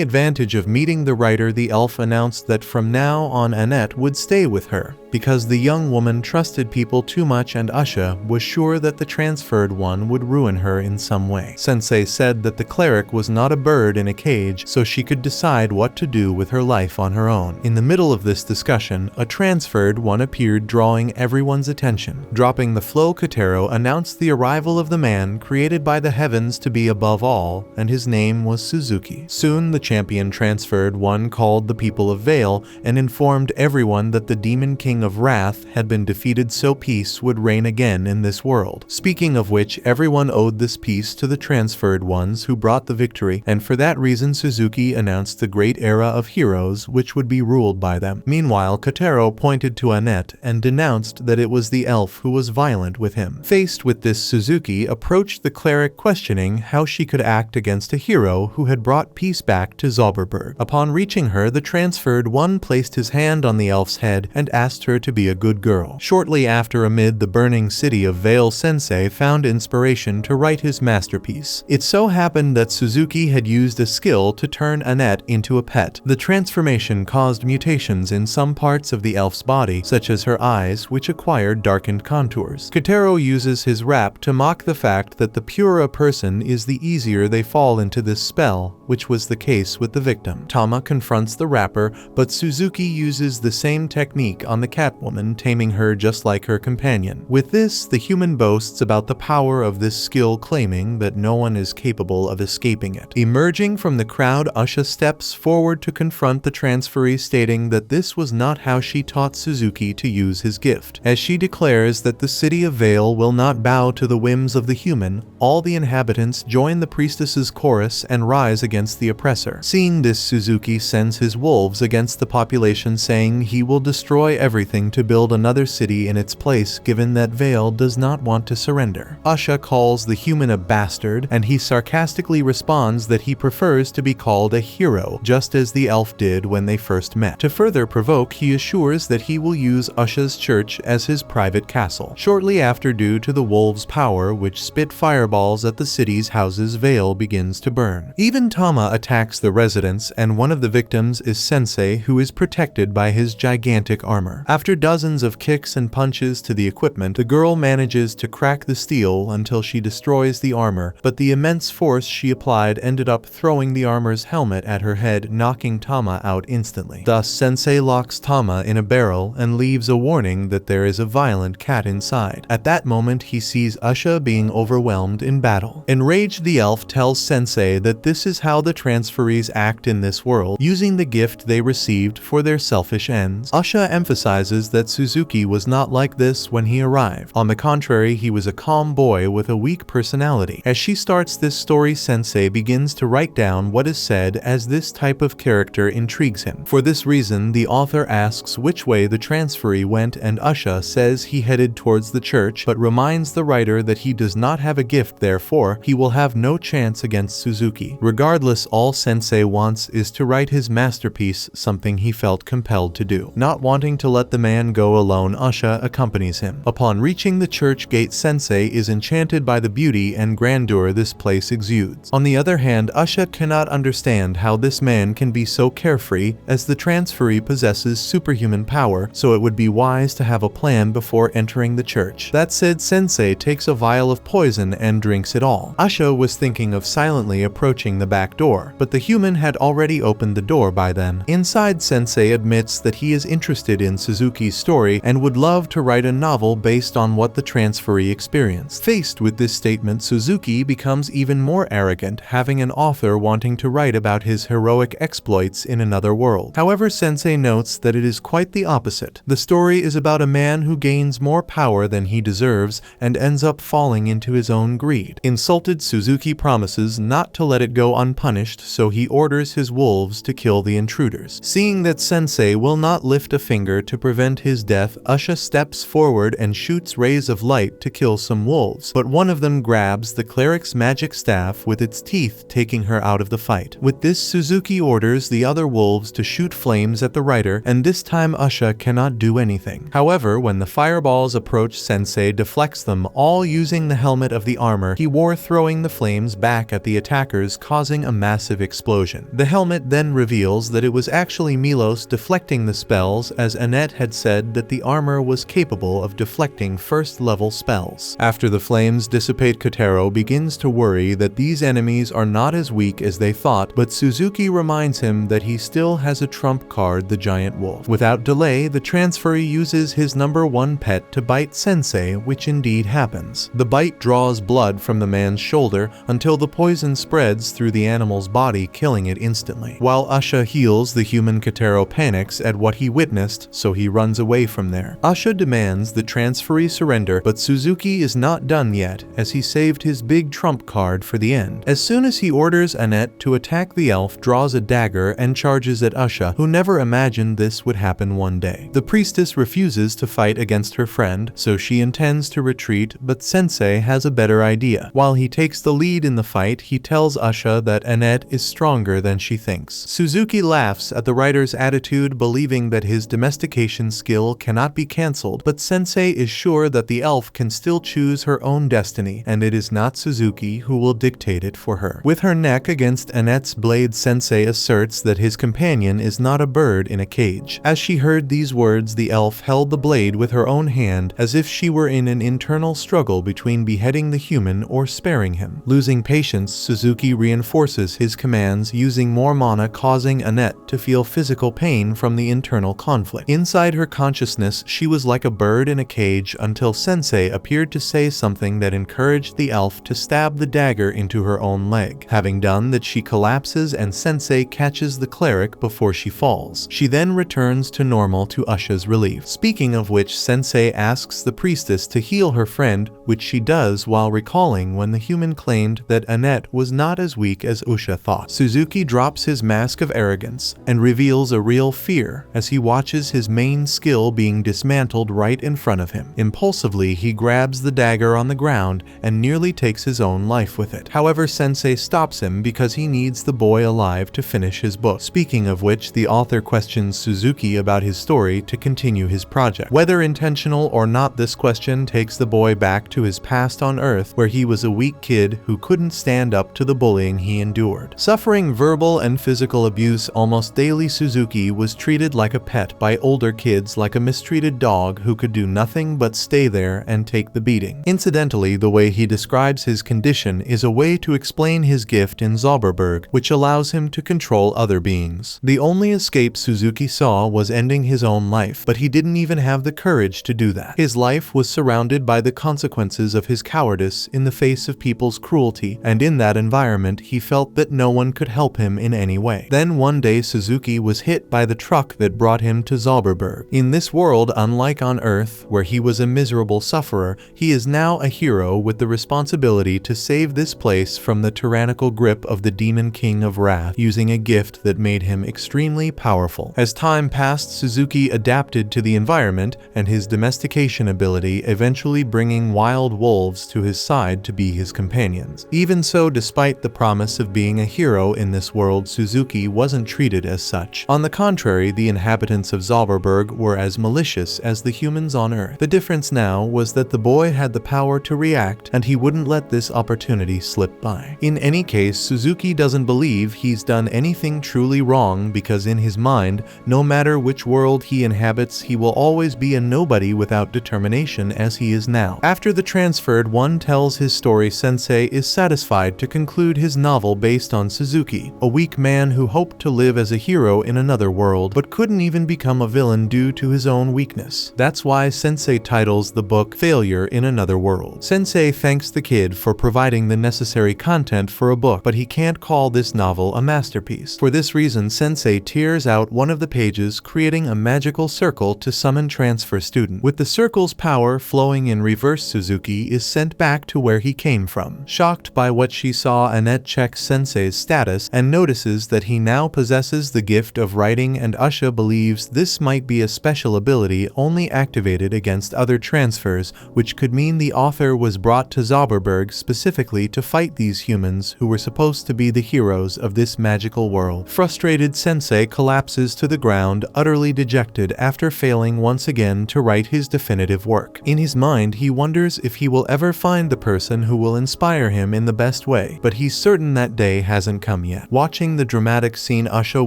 advantage of meeting the writer, the elf announced that from now on Annette would stay with her, because the young woman trusted people too much and Usha was sure that the transferred one would ruin her in some way. Sensei said that the cleric was not a bird in a cage, so she could decide what to do with her life on her own. In the middle of this discussion, a transferred one appeared, drawing everyone's attention. Dropping the flow, Kotaro announced the arrival of the man created by the heavens to be above all, and his name was Suzuki. Soon the champion transferred one called the people of Vale and informed everyone that the demon king of wrath had been defeated, so peace would reign again in this world. Speaking of which, everyone owed this peace to the transferred ones who brought the victory, and for that reason Suzuki announced the great era of heroes which would be ruled by them. Meanwhile, Kotaro pointed to Annette and denounced that it was the elf who was violent with him. Faced with this, Suzuki approached the cleric, questioning how she could act against a hero who had brought peace back to Zauberberg. Upon reaching her, the transferred one placed his hand on the elf's head and asked her to be a good girl. Shortly after, amid the burning city of Vale, Sensei found inspiration to write his masterpiece. It so happened that Suzuki had used a skill to turn Annette into a pet. The transformation caused mutations in some parts of the elf's body, such as her eyes, which acquired darkened contours. Kotaro uses his rap to mock the fact that the purer a person is, the easier they fall into this spell, which was the case with the victim. Tama confronts the rapper, but Suzuki uses the same technique on the Catwoman, taming her just like her companion. With this, the human boasts about the power of this skill, claiming that no one is capable of escaping it. Emerging from the crowd, Usha steps forward to confront the transferee, stating that this was not how she taught Suzuki to use his gift. As she declares that the city of Vale will not bow to the whims of the human, all the inhabitants join the priestess's chorus and rise against the oppressor. Seeing this, Suzuki sends his wolves against the population, saying he will destroy everything to build another city in its place, given that Vale does not want to surrender. Usha calls the human a bastard, and he sarcastically responds that he prefers to be called a hero, just as the elf did when they first met. To further provoke, he assures that he will use Usha's church as his private castle. Shortly after, due to the wolves' power, which spit fireballs at the city's houses, Vale begins to burn. Even Tama attacks the residents, and one of the victims is Sensei, who is protected by his gigantic armor. After dozens of kicks and punches to the equipment, the girl manages to crack the steel until she destroys the armor, but the immense force she applied ended up throwing the armor's helmet at her head, knocking Tama out instantly. Thus, Sensei locks Tama in a barrel and leaves a warning that there is a violent cat inside. At that moment, he sees Usha being overwhelmed in battle. Enraged, the elf tells Sensei that this is how the transferees act in this world, using the gift they received for their selfish ends. Usha emphasizes that Suzuki was not like this when he arrived. On the contrary, he was a calm boy with a weak personality. As she starts this story, Sensei begins to write down what is said, as this type of character intrigues him. For this reason, the author asks which way the transferee went, and Usha says he headed towards the church, but reminds the writer that he does not have a gift, therefore he will have no chance against Suzuki. Regardless, all Sensei wants is to write his masterpiece, something he felt compelled to do. Not wanting to let the man go alone, Usha accompanies him. Upon reaching the church gate, Sensei is enchanted by the beauty and grandeur this place exudes. On the other hand, Usha cannot understand how this man can be so carefree, as the transferee possesses superhuman power, so it would be wise to have a plan before entering the church. That said, Sensei takes a vial of poison and drinks it all. Usha was thinking of silently approaching the back door, but the human had already opened the door by then. Inside, Sensei admits that he is interested in Suzuki's story and would love to write a novel based on what the transferee experienced. Faced with this statement, Suzuki becomes even more arrogant, having an author wanting to write about his heroic exploits in another world. However, Sensei notes that it is quite the opposite. The story is about a man who gains more power than he deserves and ends up falling into his own greed. Insulted, Suzuki promises not to let it go unpunished, so he orders his wolves to kill the intruders. Seeing that Sensei will not lift a finger to prevent his death, Usha steps forward and shoots rays of light to kill some wolves, but one of them grabs the cleric's magic staff with its teeth, taking her out of the fight. With this, Suzuki orders the other wolves to shoot flames at the writer, and this time Usha cannot do anything. However, when the fireballs approach, Sensei deflects them, all using the helmet of the armor he wore, throwing the flames back at the attackers, causing a massive explosion. The helmet then reveals that it was actually Milos deflecting the spells, as Annette had said that the armor was capable of deflecting first-level spells. After the flames dissipate, Kotaro begins to worry that these enemies are not as weak as they thought, but Suzuki reminds him that he still has a trump card, the giant wolf. Without delay, the transferee uses his #1 pet to bite Sensei, which indeed happens. The bite draws blood from the man's shoulder until the poison spreads through the animal's body, killing it instantly. While Usha heals, the human Kotaro panics at what he witnessed, so he runs away from there. Usha demands the transferee surrender, but Suzuki is not done yet, as he saved his big trump card for the end. As soon as he orders Annette to attack, the elf draws a dagger and charges at Usha, who never imagined this would happen one day. The priestess refuses to fight against her friend, so she intends to retreat, but Sensei has a better idea. While he takes the lead in the fight, he tells Usha that Annette is stronger than she thinks. Suzuki laughs at the writer's attitude, believing that his domestication skill cannot be cancelled, but Sensei is sure that the elf can still choose her own destiny, and it is not Suzuki who will dictate it for her. With her neck against Annette's blade, Sensei asserts that his companion is not a bird in a cage. As she heard these words, the elf held the blade with her own hand, as if she were in an internal struggle between beheading the human or sparing him. Losing patience, Suzuki reinforces his commands, using more mana, causing Annette to feel physical pain from the internal conflict. Inside her consciousness, she was like a bird in a cage until Sensei appeared to say something that encouraged the elf to stab the dagger into her own leg. Having done that, she collapses and Sensei catches the cleric before she falls. She then returns to normal to Usha's relief. Speaking of which, Sensei asks the priestess to heal her friend, which she does while recalling when the human claimed that Annette was not as weak as Usha thought. Suzuki drops his mask of arrogance and reveals a real fear as he watches his main skill being dismantled right in front of him. Impulsively, he grabs the dagger on the ground and nearly takes his own life with it. However, Sensei stops him because he needs the boy alive to finish his book. Speaking of which, the author questions Suzuki about his story to continue his project. Whether intentional or not, this question takes the boy back to his past on Earth, where he was a weak kid who couldn't stand up to the bullying he endured. Suffering verbal and physical abuse almost daily, Suzuki was treated like a pet by older kids, like a mistreated dog who could do nothing but stay there and take the beating. Incidentally, the way he describes his condition is a way to explain his gift in Zauberberg, which allows him to control other beings. The only escape Suzuki saw was ending his own life, but he didn't even have the courage to do that. His life was surrounded by the consequences of his cowardice in the face of people's cruelty, and in that environment he felt that no one could help him in any way. Then one day Suzuki was hit by the truck that brought him to Zauberberg. In this world, unlike on Earth, where he was a miserable sufferer, he is now a hero with the responsibility to save this place from the tyrannical grip of the Demon King of Wrath, using a gift that made him extremely powerful. As time passed, Suzuki adapted to the environment and his domestication ability, eventually bringing wild wolves to his side to be his companions. Even so, despite the promise of being a hero in this world, Suzuki wasn't treated as as such. On the contrary, the inhabitants of Zauberberg were as malicious as the humans on Earth. The difference now was that the boy had the power to react, and he wouldn't let this opportunity slip by. In any case, Suzuki doesn't believe he's done anything truly wrong because in his mind, no matter which world he inhabits, he will always be a nobody without determination as he is now. After the transferred one tells his story, Sensei is satisfied to conclude his novel based on Suzuki, a weak man who hoped to live as a hero in another world but couldn't even become a villain due to his own weakness. That's why Sensei titles the book Failure in Another World. Sensei thanks the kid for providing the necessary content for a book, but he can't call this novel a masterpiece. For this reason, Sensei tears out one of the pages, creating a magical circle to summon transfer student. With the circle's power flowing in reverse, Suzuki is sent back to where he came from. Shocked by what she saw, Annette checks Sensei's status and notices that he now possesses the gift of writing, and Usha believes this might be a special ability only activated against other transfers, which could mean the author was brought to Zauberberg specifically to fight these humans who were supposed to be the heroes of this magical world. Frustrated, Sensei collapses to the ground, utterly dejected after failing once again to write his definitive work. In his mind, he wonders if he will ever find the person who will inspire him in the best way, but he's certain that day hasn't come yet. Watching the dramatic scene, Usha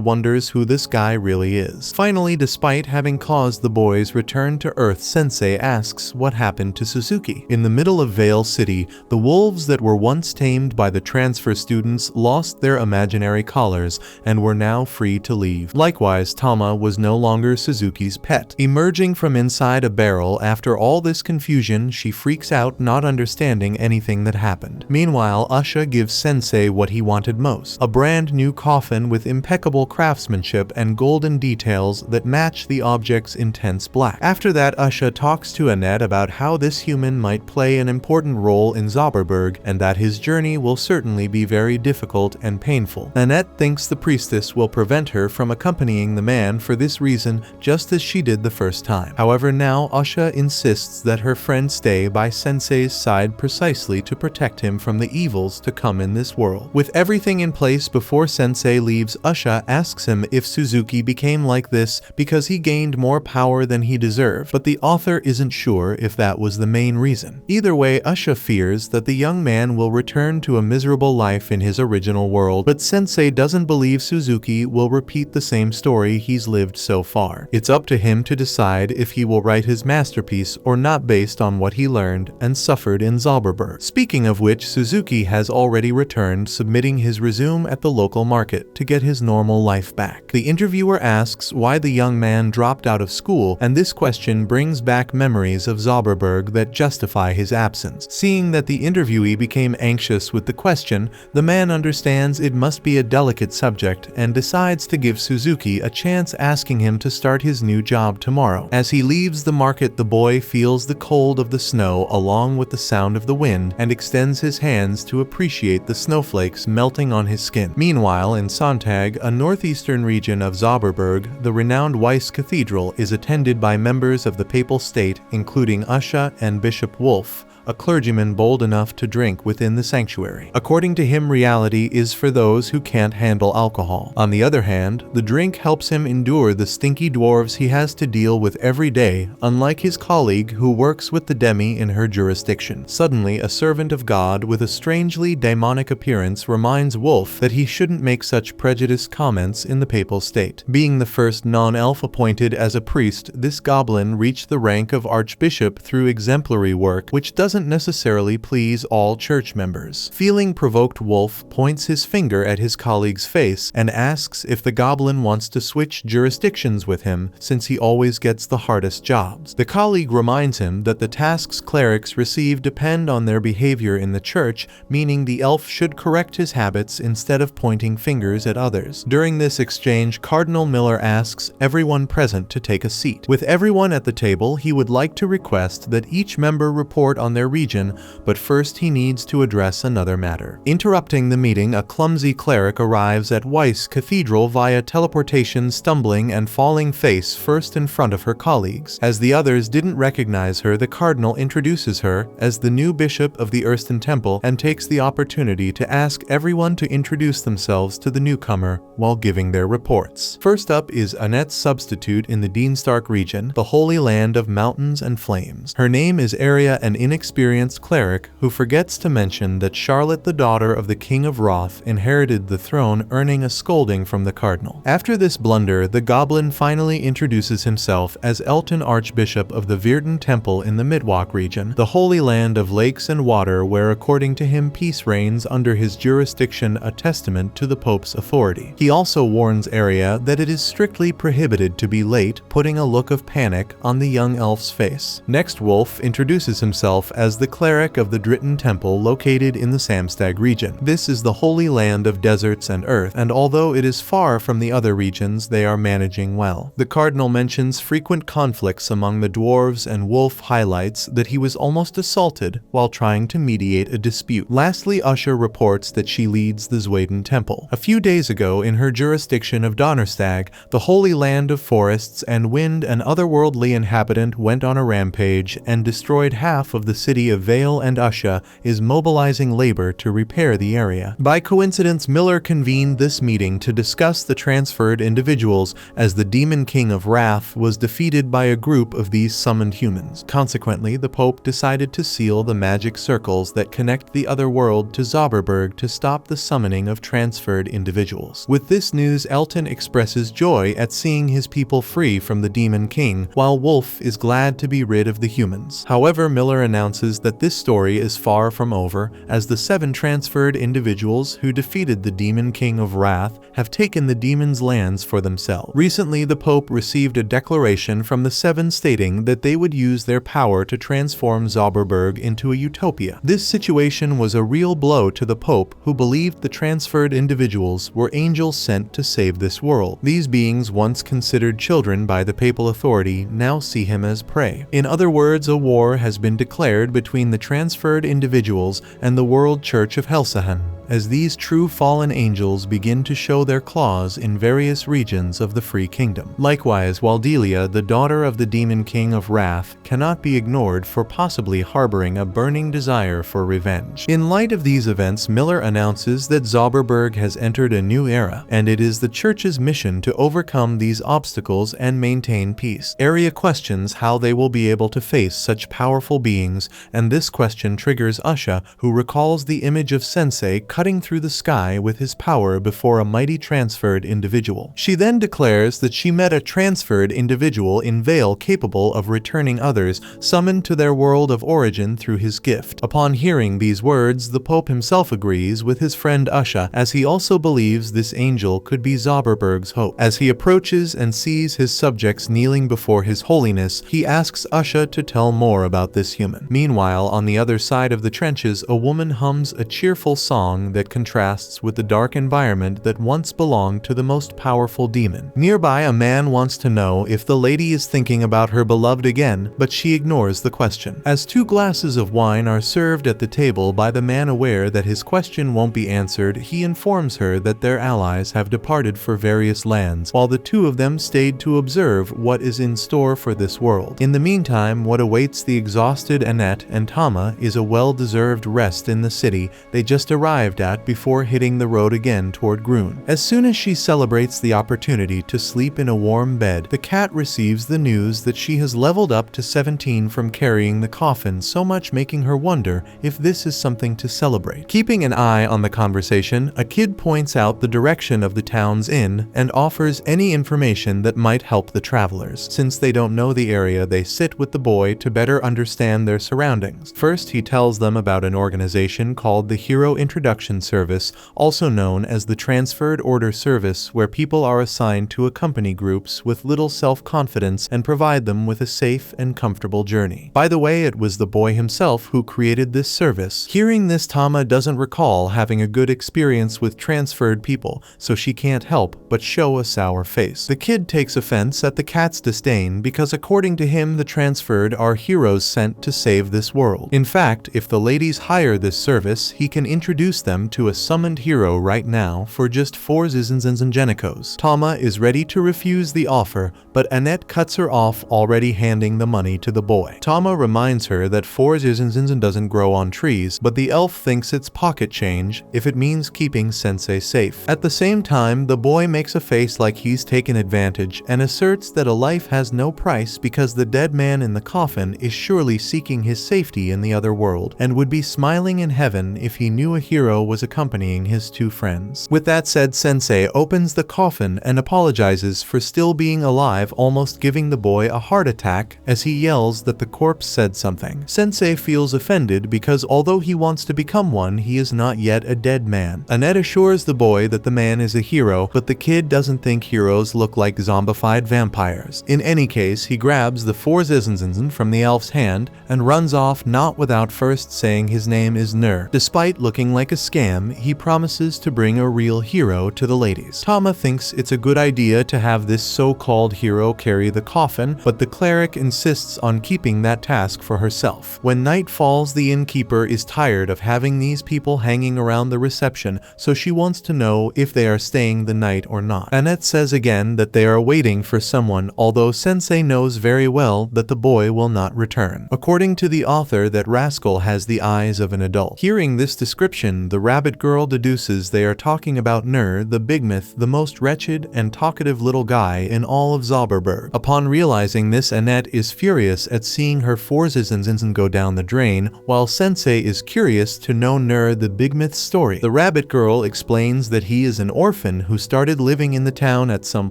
wonders who this guy really is. Finally, despite having caused the boy's return to Earth, Sensei asks what happened to Suzuki. In the middle of Vale City, the wolves that were once tamed by the transfer students lost their imaginary collars and were now free to leave. Likewise, Tama was no longer Suzuki's pet. Emerging from inside a barrel after all this confusion, she freaks out, not understanding anything that happened. Meanwhile, Usha gives Sensei what he wanted most, a brand new coffin with impeccable craftsmanship and golden details that match the object's intense black. After that, Usha talks to Annette about how this human might play an important role in Zauberberg and that his journey will certainly be very difficult and painful. Annette thinks the priestess will prevent her from accompanying the man for this reason, just as she did the first time. However, now Usha insists that her friend stay by Sensei's side precisely to protect him from the evils to come in this world. With everything in place before Sensei leaves, Usha asks him if Suzuki became like this because he gained more power than he deserved, but the author isn't sure if that was the main reason. Either way, Usha fears that the young man will return to a miserable life in his original world, but Sensei doesn't believe Suzuki will repeat the same story he's lived so far. It's up to him to decide if he will write his masterpiece or not based on what he learned and suffered in Zauberberg. Speaking of which, Suzuki has already returned, submitting his resume at the local market to get his normal life back. The interviewer asks why the young man dropped out of school, and this question brings back memories of Zauberberg that justify his absence. Seeing that the interviewee became anxious with the question, the man understands it must be a delicate subject and decides to give Suzuki a chance, asking him to start his new job tomorrow. As he leaves the market, the boy feels the cold of the snow along with the sound of the wind and extends his hands to appreciate the snowflakes melting on his skin. Meanwhile, in Sontag, a northeastern region of Zauberberg, the renowned Weiss Cathedral is attended by members of the Papal State, including Usha and Bishop Wolf, a clergyman bold enough to drink within the sanctuary. According to him, reality is for those who can't handle alcohol. On the other hand, the drink helps him endure the stinky dwarves he has to deal with every day, unlike his colleague who works with the demi in her jurisdiction. Suddenly, a servant of God with a strangely demonic appearance reminds Wolf that he shouldn't make such prejudiced comments in the Papal State. Being the first non-elf appointed as a priest, this goblin reached the rank of archbishop through exemplary work, which doesn't necessarily please all church members. Feeling provoked, Wolf points his finger at his colleague's face and asks if the goblin wants to switch jurisdictions with him, since he always gets the hardest jobs. The colleague reminds him that the tasks clerics receive depend on their behavior in the church, meaning the elf should correct his habits instead of pointing fingers at others. During this exchange, Cardinal Miller asks everyone present to take a seat. With everyone at the table, he would like to request that each member report on their their region, but first he needs to address another matter. Interrupting the meeting, a clumsy cleric arrives at Weiss Cathedral via teleportation, stumbling and falling face first in front of her colleagues. As the others didn't recognize her, the cardinal introduces her as the new bishop of the Erston Temple and takes the opportunity to ask everyone to introduce themselves to the newcomer while giving their reports. First up is Annette's substitute in the Deanstark region, the Holy Land of Mountains and Flames. Her name is Aria, an inexperienced cleric who forgets to mention that Charlotte, the daughter of the King of Roth, inherited the throne, earning a scolding from the cardinal. After this blunder, the goblin finally introduces himself as Elton, Archbishop of the Virden Temple in the Midwalk region, the Holy Land of Lakes and Water, where according to him peace reigns under his jurisdiction, a testament to the Pope's authority. He also warns Aria that it is strictly prohibited to be late, putting a look of panic on the young elf's face. Next, Wolf introduces himself as the cleric of the Dritten Temple located in the Samstag region. This is the Holy Land of deserts and earth, and although it is far from the other regions, they are managing well. The cardinal mentions frequent conflicts among the dwarves, and Wolf highlights that he was almost assaulted while trying to mediate a dispute. Lastly, Usher reports that she leads the Zweiden Temple. A few days ago, in her jurisdiction of Donnerstag, the Holy Land of forests and wind, an otherworldly inhabitant went on a rampage and destroyed half of the city of Vale, and Usha is mobilizing labor to repair the area. By coincidence, Miller convened this meeting to discuss the transferred individuals, as the Demon King of Wrath was defeated by a group of these summoned humans. Consequently, the Pope decided to seal the magic circles that connect the other world to Zauberberg to stop the summoning of transferred individuals. With this news, Elton expresses joy at seeing his people free from the Demon King, while Wolf is glad to be rid of the humans. However, Miller announces that this story is far from over, as the 7 transferred individuals who defeated the Demon King of Wrath have taken the demon's lands for themselves. Recently, the Pope received a declaration from the 7 stating that they would use their power to transform Zauberberg into a utopia. This situation was a real blow to the Pope, who believed the transferred individuals were angels sent to save this world. These beings, once considered children by the papal authority, now see him as prey. In other words, a war has been declared between the transferred individuals and the World Church of Helsahan, as these true fallen angels begin to show their claws in various regions of the Free Kingdom. Likewise, Waldelia, the daughter of the Demon King of Wrath, cannot be ignored for possibly harboring a burning desire for revenge. In light of these events, Miller announces that Zauberberg has entered a new era, and it is the Church's mission to overcome these obstacles and maintain peace. Aria questions how they will be able to face such powerful beings, and this question triggers Usha, who recalls the image of Sensei cutting through the sky with his power before a mighty transferred individual. She then declares that she met a transferred individual in Vale capable of returning others summoned to their world of origin through his gift. Upon hearing these words, the Pope himself agrees with his friend Usha, as he also believes this angel could be Zauberberg's hope. As he approaches and sees his subjects kneeling before his holiness, he asks Usha to tell more about this human. Meanwhile, on the other side of the trenches, a woman hums a cheerful song that contrasts with the dark environment that once belonged to the most powerful demon. Nearby, a man wants to know if the lady is thinking about her beloved again, but she ignores the question. As 2 glasses of wine are served at the table by the man, aware that his question won't be answered, he informs her that their allies have departed for various lands, while the 2 of them stayed to observe what is in store for this world. In the meantime, what awaits the exhausted Annette and Tama is a well-deserved rest in the city they just arrived at before hitting the road again toward Grun. As soon as she celebrates the opportunity to sleep in a warm bed, the cat receives the news that she has leveled up to 17 from carrying the coffin, so much making her wonder if this is something to celebrate. Keeping an eye on the conversation, a kid points out the direction of the town's inn and offers any information that might help the travelers. Since they don't know the area, they sit with the boy to better understand their surroundings. First, he tells them about an organization called the Hero Introduction induction service, also known as the transferred order service, where people are assigned to accompany groups with little self-confidence and provide them with a safe and comfortable journey. By the way, it was the boy himself who created this service. Hearing this, Tama doesn't recall having a good experience with transferred people, so she can't help but show a sour face. The kid takes offense at the cat's disdain because according to him, the transferred are heroes sent to save this world. In fact, if the ladies hire this service, he can introduce them to a summoned hero right now for just 4 zinzenzenzengenicos. Tama is ready to refuse the offer, but Annette cuts her off, already handing the money to the boy. Tama reminds her that 4 zinzenzenzen doesn't grow on trees, but the elf thinks it's pocket change if it means keeping Sensei safe. At the same time, the boy makes a face like he's taken advantage and asserts that a life has no price because the dead man in the coffin is surely seeking his safety in the other world and would be smiling in heaven if he knew a hero was accompanying his 2 friends. With that said, Sensei opens the coffin and apologizes for still being alive, almost giving the boy a heart attack as he yells that the corpse said something. Sensei feels offended because although he wants to become one, he is not yet a dead man. Annette assures the boy that the man is a hero, but the kid doesn't think heroes look like zombified vampires. In any case, he grabs the 4 zinzenzenzen from the elf's hand and runs off, not without first saying his name is Nur. Despite looking like a scam, he promises to bring a real hero to the ladies. Tama thinks it's a good idea to have this so-called hero carry the coffin, but the cleric insists on keeping that task for herself. When night falls, the innkeeper is tired of having these people hanging around the reception, so she wants to know if they are staying the night or not. Annette says again that they are waiting for someone, although Sensei knows very well that the boy will not return. According to the author, that rascal has the eyes of an adult. Hearing this description, the rabbit girl deduces they are talking about Nur, the bigmouth, the most wretched and talkative little guy in all of Zauberberg. Upon realizing this, Annette is furious at seeing her 4 zinzenzenzen go down the drain, while Sensei is curious to know Nur, the bigmouth's story. The rabbit girl explains that he is an orphan who started living in the town at some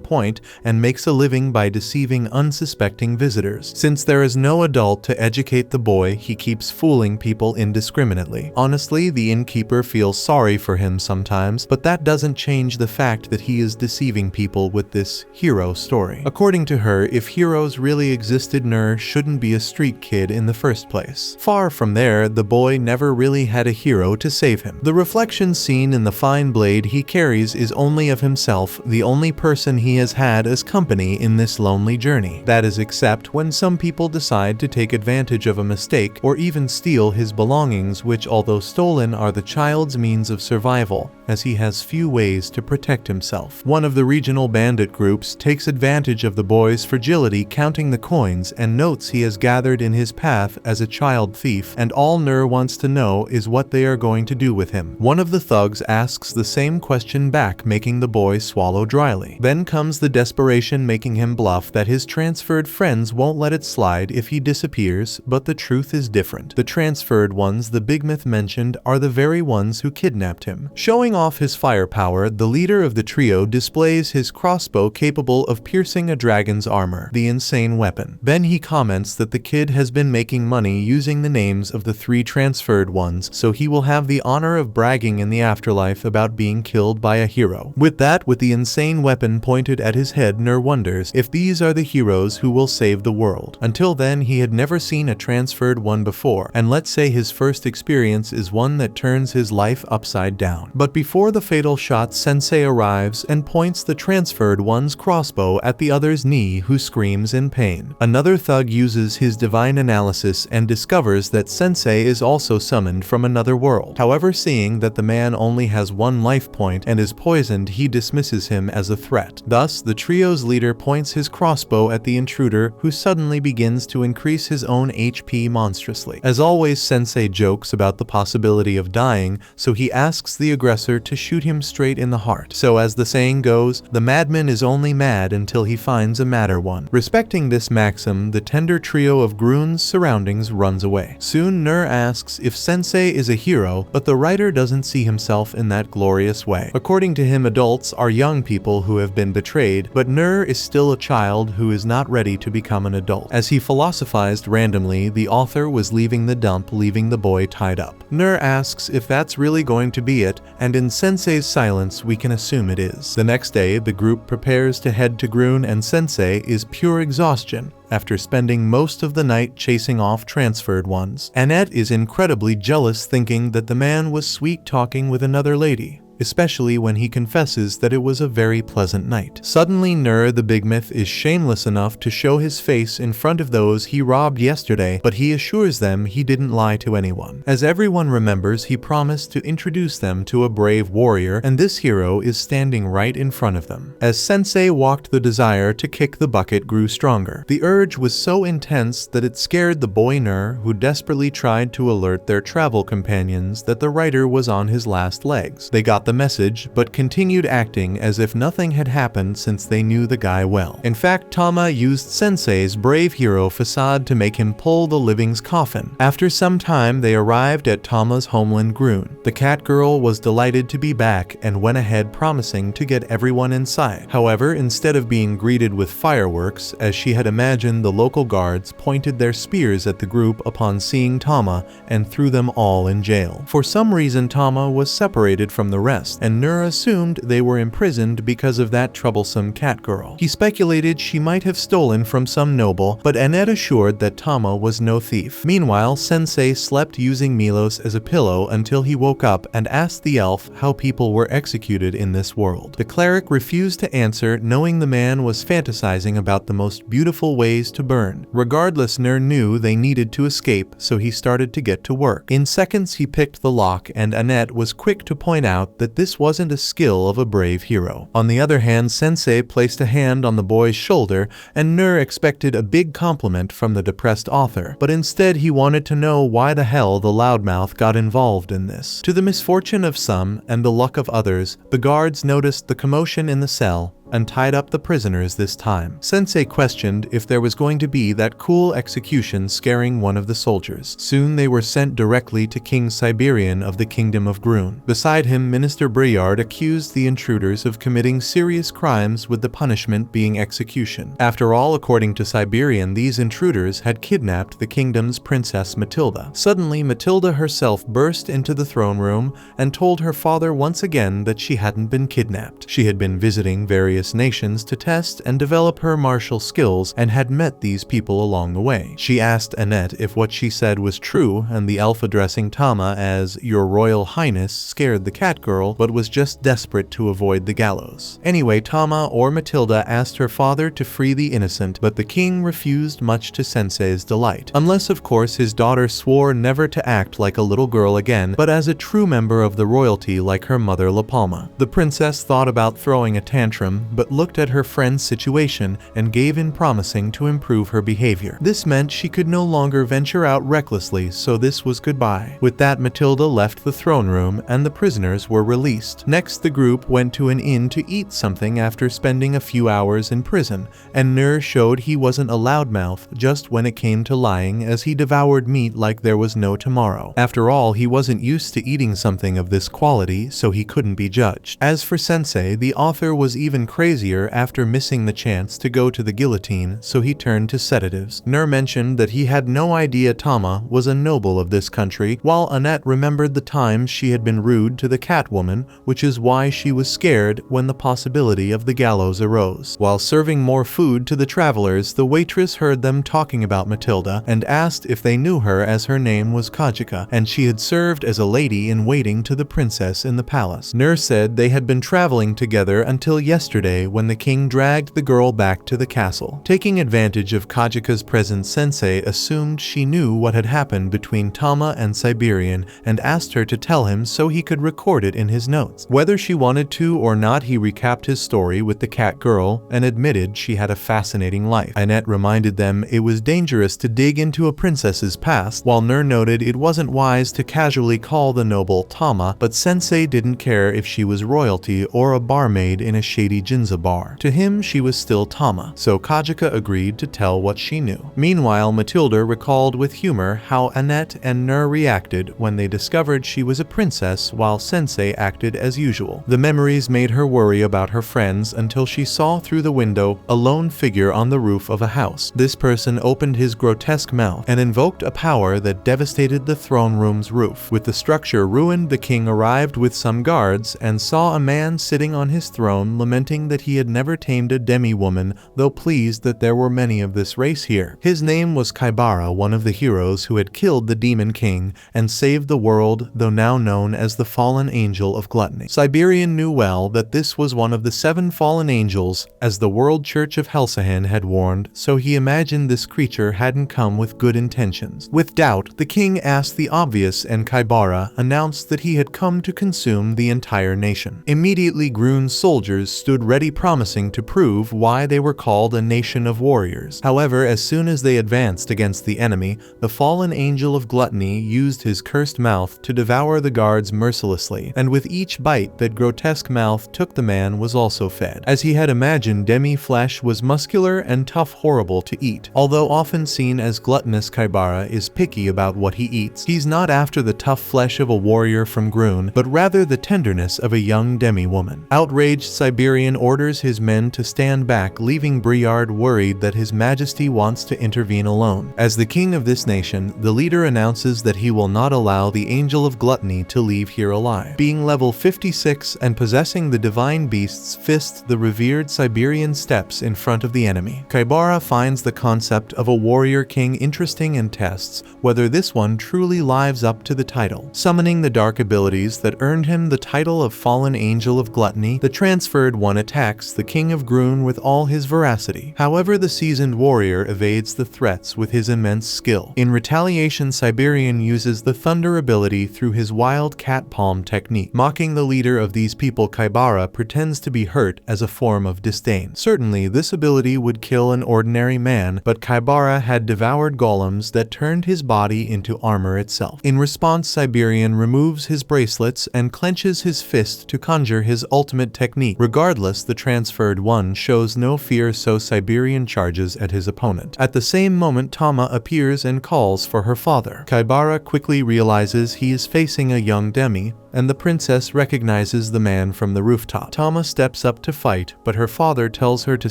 point and makes a living by deceiving unsuspecting visitors. Since there is no adult to educate the boy, he keeps fooling people indiscriminately. Honestly, the innkeeper feels sorry for him sometimes, but that doesn't change the fact that he is deceiving people with this hero story. According to her, if heroes really existed, Nur shouldn't be a street kid in the first place. Far from there, the boy never really had a hero to save him. The reflection seen in the fine blade he carries is only of himself, the only person he has had as company in this lonely journey. That is, except when some people decide to take advantage of a mistake or even steal his belongings, which, although stolen, are the child's means of survival, as he has few ways to protect himself. One of the regional bandit groups takes advantage of the boy's fragility, counting the coins, and notes he has gathered in his path as a child thief, and all Nur wants to know is what they are going to do with him. One of the thugs asks the same question back, making the boy swallow dryly. Then comes the desperation, making him bluff that his transferred friends won't let it slide if he disappears, but the truth is different. The transferred ones the bigmouth mentioned are the very ones who kidnapped him. Showing off his firepower, the leader of the trio displays his crossbow capable of piercing a dragon's armor, the insane weapon. Then he comments that the kid has been making money using the names of the 3 transferred ones, so he will have the honor of bragging in the afterlife about being killed by a hero. With that, with the insane weapon pointed at his head, Nur wonders if these are the heroes who will save the world. Until then, he had never seen a transferred one before, and let's say his first experience is one that turns his life upside down. But before the fatal shot, Sensei arrives and points the transferred one's crossbow at the other's knee, who screams in pain. Another thug uses his divine analysis and discovers that Sensei is also summoned from another world. However, seeing that the man only has 1 life point and is poisoned, he dismisses him as a threat. Thus, the trio's leader points his crossbow at the intruder, who suddenly begins to increase his own HP monstrously. As always, Sensei jokes about the possibility of dying, so he asks the aggressor to shoot him straight in the heart. So as the saying goes, the madman is only mad until he finds a madder one. Respecting this maxim, the tender trio of Groon's surroundings runs away. Soon Nur asks if Sensei is a hero, but the writer doesn't see himself in that glorious way. According to him, adults are young people who have been betrayed, but Nur is still a child who is not ready to become an adult. As he philosophized randomly, the author was leaving the dump, leaving the boy tied up. Nur asks if that's really going to be it, and in Sensei's silence we can assume it is. The next day, the group prepares to head to Grun, and Sensei is pure exhaustion after spending most of the night chasing off transferred ones. Annette is incredibly jealous, thinking that the man was sweet-talking with another lady, especially when he confesses that it was a very pleasant night. Suddenly, the big myth is shameless enough to show his face in front of those he robbed yesterday, but he assures them he didn't lie to anyone. As everyone remembers, he promised to introduce them to a brave warrior, and this hero is standing right in front of them. As Sensei walked, the desire to kick the bucket grew stronger. The urge was so intense that it scared the boy who desperately tried to alert their travel companions that the writer was on his last legs. They got the message, but continued acting as if nothing had happened since they knew the guy well. In fact, Tama used Sensei's brave hero facade to make him pull the living's coffin. After some time, they arrived at Tama's homeland Grun. The cat girl was delighted to be back and went ahead promising to get everyone inside. However, instead of being greeted with fireworks, as she had imagined, the local guards pointed their spears at the group upon seeing Tama and threw them all in jail. For some reason, Tama was separated from the rest, and assumed they were imprisoned because of that troublesome cat girl. He speculated she might have stolen from some noble, but Annette assured that Tama was no thief. Meanwhile, Sensei slept using Milos as a pillow until he woke up and asked the elf how people were executed in this world. The cleric refused to answer, knowing the man was fantasizing about the most beautiful ways to burn. Regardless, knew they needed to escape, so he started to get to work. In seconds, he picked the lock, and Annette was quick to point out that this wasn't a skill of a brave hero. On the other hand, Sensei placed a hand on the boy's shoulder, and expected a big compliment from the depressed author, but instead he wanted to know why the hell the loudmouth got involved in this. To the misfortune of some and the luck of others, the guards noticed the commotion in the cell and tied up the prisoners this time. Sensei questioned if there was going to be that cool execution scaring one of the soldiers. Soon they were sent directly to King Siberian of the Kingdom of Grun. Beside him, Minister Briard accused the intruders of committing serious crimes, with the punishment being execution. After all, according to Siberian, these intruders had kidnapped the kingdom's Princess Matilda. Suddenly, Matilda herself burst into the throne room and told her father once again that she hadn't been kidnapped. She had been visiting various nations to test and develop her martial skills and had met these people along the way. She asked Annette if what she said was true, and the elf, addressing Tama as Your Royal Highness, scared the cat girl but was just desperate to avoid the gallows. Anyway, Tama or Matilda asked her father to free the innocent, but the king refused, much to Sensei's delight. Unless, of course, his daughter swore never to act like a little girl again, but as a true member of the royalty like her mother La Palma. The princess thought about throwing a tantrum, but looked at her friend's situation and gave in, promising to improve her behavior. This meant she could no longer venture out recklessly, so this was goodbye. With that, Matilda left the throne room and the prisoners were released. Next, the group went to an inn to eat something after spending a few hours in prison, and showed he wasn't a loudmouth just when it came to lying, as he devoured meat like there was no tomorrow. After all, he wasn't used to eating something of this quality, so he couldn't be judged. As for Sensei, the author was even crazier after missing the chance to go to the guillotine, so he turned to sedatives. Mentioned that he had no idea Tama was a noble of this country, while Annette remembered the times she had been rude to the Catwoman, which is why she was scared when the possibility of the gallows arose. While serving more food to the travelers, the waitress heard them talking about Matilda and asked if they knew her, as her name was Kajika, and she had served as a lady in waiting to the princess in the palace. Said they had been traveling together until yesterday, when the king dragged the girl back to the castle. Taking advantage of Kajika's presence, Sensei assumed she knew what had happened between Tama and Siberian and asked her to tell him so he could record it in his notes. Whether she wanted to or not, he recapped his story with the cat girl and admitted she had a fascinating life. Annette reminded them it was dangerous to dig into a princess's past, while noted it wasn't wise to casually call the noble Tama, but Sensei didn't care if she was royalty or a barmaid in a shady Jinzabar. To him, she was still Tama, so Kajika agreed to tell what she knew. Meanwhile, Matilda recalled with humor how Annette and Nur reacted when they discovered she was a princess while Sensei acted as usual. The memories made her worry about her friends until she saw through the window a lone figure on the roof of a house. This person opened his grotesque mouth and invoked a power that devastated the throne room's roof. With the structure ruined, the king arrived with some guards and saw a man sitting on his throne lamenting that he had never tamed a demi-woman, though pleased that there were many of this race here. His name was Kaibara, one of the heroes who had killed the demon king and saved the world, though now known as the fallen angel of gluttony. Siberian knew well that this was one of the 7 fallen angels, as the World Church of Helsahan had warned, so he imagined this creature hadn't come with good intentions. With doubt, the king asked the obvious, and Kaibara announced that he had come to consume the entire nation. Immediately, Grun's soldiers stood ready, promising to prove why they were called a nation of warriors. However, as soon as they advanced against the enemy, the fallen angel of gluttony used his cursed mouth to devour the guards mercilessly, and with each bite that grotesque mouth took, the man was also fed. As he had imagined, demi-flesh was muscular and tough, horrible to eat. Although often seen as gluttonous, Kaibara is picky about what he eats. He's not after the tough flesh of a warrior from Grun, but rather the tenderness of a young demi-woman. Outraged, Siberian orders his men to stand back, leaving Briard worried that his majesty wants to intervene alone. As the king of this nation, the leader announces that he will not allow the angel of gluttony to leave here alive. Being level 56 and possessing the divine beast's fist, the revered Siberian steps in front of the enemy. Kaibara finds the concept of a warrior king interesting and tests whether this one truly lives up to the title. Summoning the dark abilities that earned him the title of Fallen Angel of Gluttony, the transferred one attacks the king of Grun with all his veracity. However, the seasoned warrior evades the threats with his immense skill. In retaliation, Siberian uses the thunder ability through his wild cat palm technique. Mocking the leader of these people, Kaibara pretends to be hurt as a form of disdain. Certainly, this ability would kill an ordinary man, but Kaibara had devoured golems that turned his body into armor itself. In response, Siberian removes his bracelets and clenches his fist to conjure his ultimate technique. Regardless, the transferred one shows no fear, so Siberian charges at his opponent. At the same moment, Tama appears and calls for her father. Kaibara quickly realizes he is facing a young demi, and the princess recognizes the man from the rooftop. Tama steps up to fight, but her father tells her to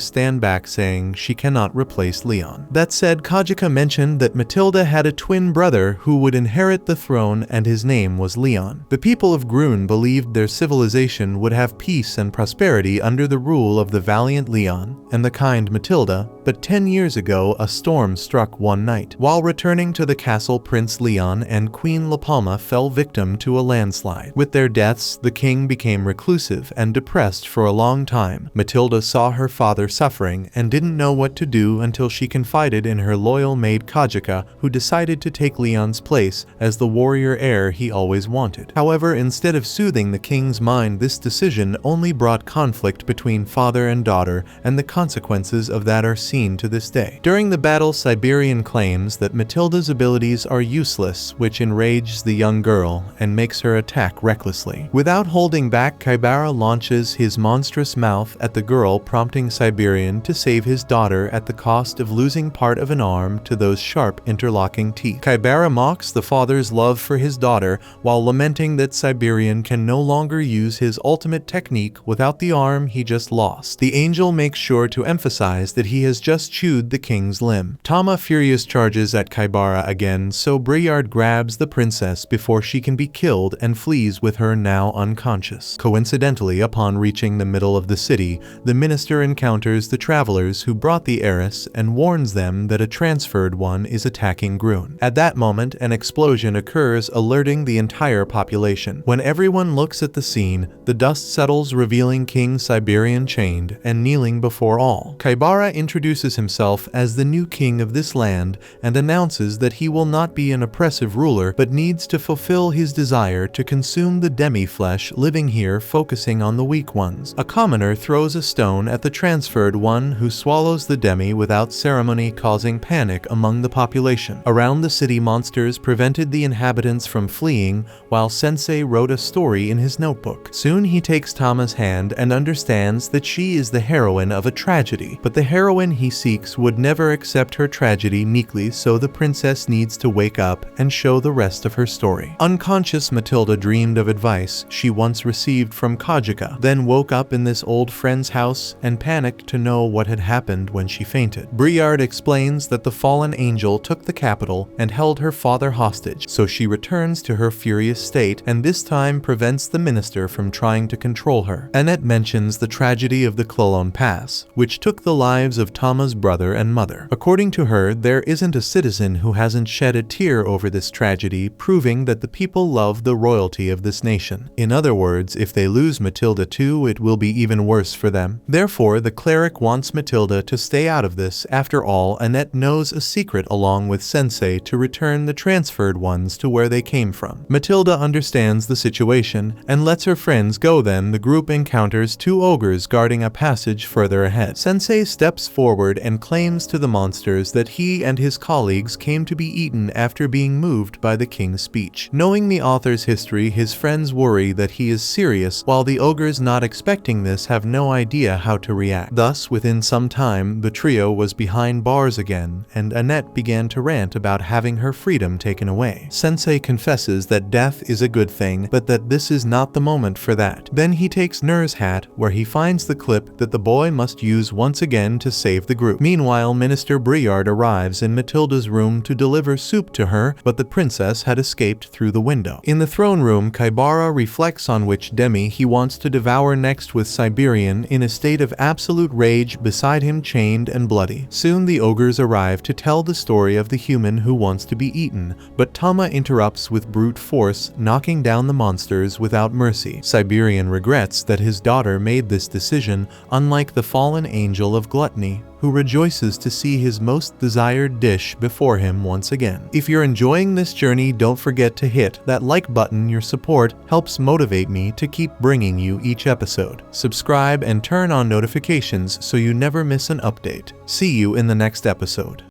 stand back, saying she cannot replace Leon. That said, Kajika mentioned that Matilda had a twin brother who would inherit the throne, and his name was Leon. The people of Grun believed their civilization would have peace and prosperity under the rule of the valiant Leon and the kind Matilda, but 10 years ago a storm struck one night. While returning to the castle, Prince Leon and Queen La Palma fell victim to a landslide. With their deaths, the king became reclusive and depressed for a long time. Matilda saw her father suffering and didn't know what to do until she confided in her loyal maid Kajika, who decided to take Leon's place as the warrior heir he always wanted. However, instead of soothing the king's mind, this decision only brought conflict between father and daughter, and the consequences of that are seen to this day. During the battle, Siberian claims that Matilda's abilities are useless, which enrages the young girl and makes her attack recklessly. Without holding back, Kaibara launches his monstrous mouth at the girl, prompting Siberian to save his daughter at the cost of losing part of an arm to those sharp interlocking teeth. Kaibara mocks the father's love for his daughter while lamenting that Siberian can no longer use his ultimate technique without the arm he just lost. The angel makes sure to emphasize that he has just chewed the king's limb. Tama furious charges at Kaibara again, so Briard grabs the princess before she can be killed and flees with her, now unconscious. Coincidentally, upon reaching the middle of the city, the minister encounters the travelers who brought the heiress and warns them that a transferred one is attacking Grun. At that moment, an explosion occurs, alerting the entire population. When everyone looks at the scene, the dust settles, revealing King Siberian chained and kneeling before all. Kaibara introduces himself as the new king of this land and announces that he will not be an oppressive ruler but needs to fulfill his desire to consume consume the demi-flesh living here, focusing on the weak ones. A commoner throws a stone at the transferred one, who swallows the demi without ceremony, causing panic among the population. Around the city, monsters prevented the inhabitants from fleeing, while Sensei wrote a story in his notebook. Soon he takes Tama's hand and understands that she is the heroine of a tragedy, but the heroine he seeks would never accept her tragedy meekly, so the princess needs to wake up and show the rest of her story. Unconscious, Matilda dreamed of advice she once received from Kajika, then woke up in this old friend's house and panicked to know what had happened when she fainted. Briard explains that the fallen angel took the capital and held her father hostage, so she returns to her furious state and this time prevents the minister from trying to control her. Annette mentions the tragedy of the Clolone Pass, which took the lives of Tama's brother and mother. According to her, there isn't a citizen who hasn't shed a tear over this tragedy, proving that the people love the royalty of this nation. In other words, if they lose Matilda too, it will be even worse for them. Therefore, the cleric wants Matilda to stay out of this. After all, Annette knows a secret along with Sensei to return the transferred ones to where they came from. Matilda understands the situation and lets her friends go. Then the group encounters two ogres guarding a passage further ahead. Sensei steps forward and claims to the monsters that he and his colleagues came to be eaten after being moved by the king's speech. Knowing the author's history, his friends worry that he is serious, while the ogres, not expecting this, have no idea how to react. Thus, within some time, the trio was behind bars again, and Annette began to rant about having her freedom taken away. Sensei confesses that death is a good thing, but that this is not the moment for that. Then he takes Nur's hat, where he finds the clip that the boy must use once again to save the group. Meanwhile, Minister Briard arrives in Matilda's room to deliver soup to her, but the princess had escaped through the window. In the throne room, Kaibara reflects on which demi he wants to devour next, with Siberian in a state of absolute rage beside him, chained and bloody. Soon the ogres arrive to tell the story of the human who wants to be eaten, but Tama interrupts with brute force, knocking down the monsters without mercy. Siberian regrets that his daughter made this decision, unlike the fallen angel of gluttony, who rejoices to see his most desired dish before him once again. If you're enjoying this journey, don't forget to hit that like button. Your support helps motivate me to keep bringing you each episode. Subscribe and turn on notifications so you never miss an update. See you in the next episode.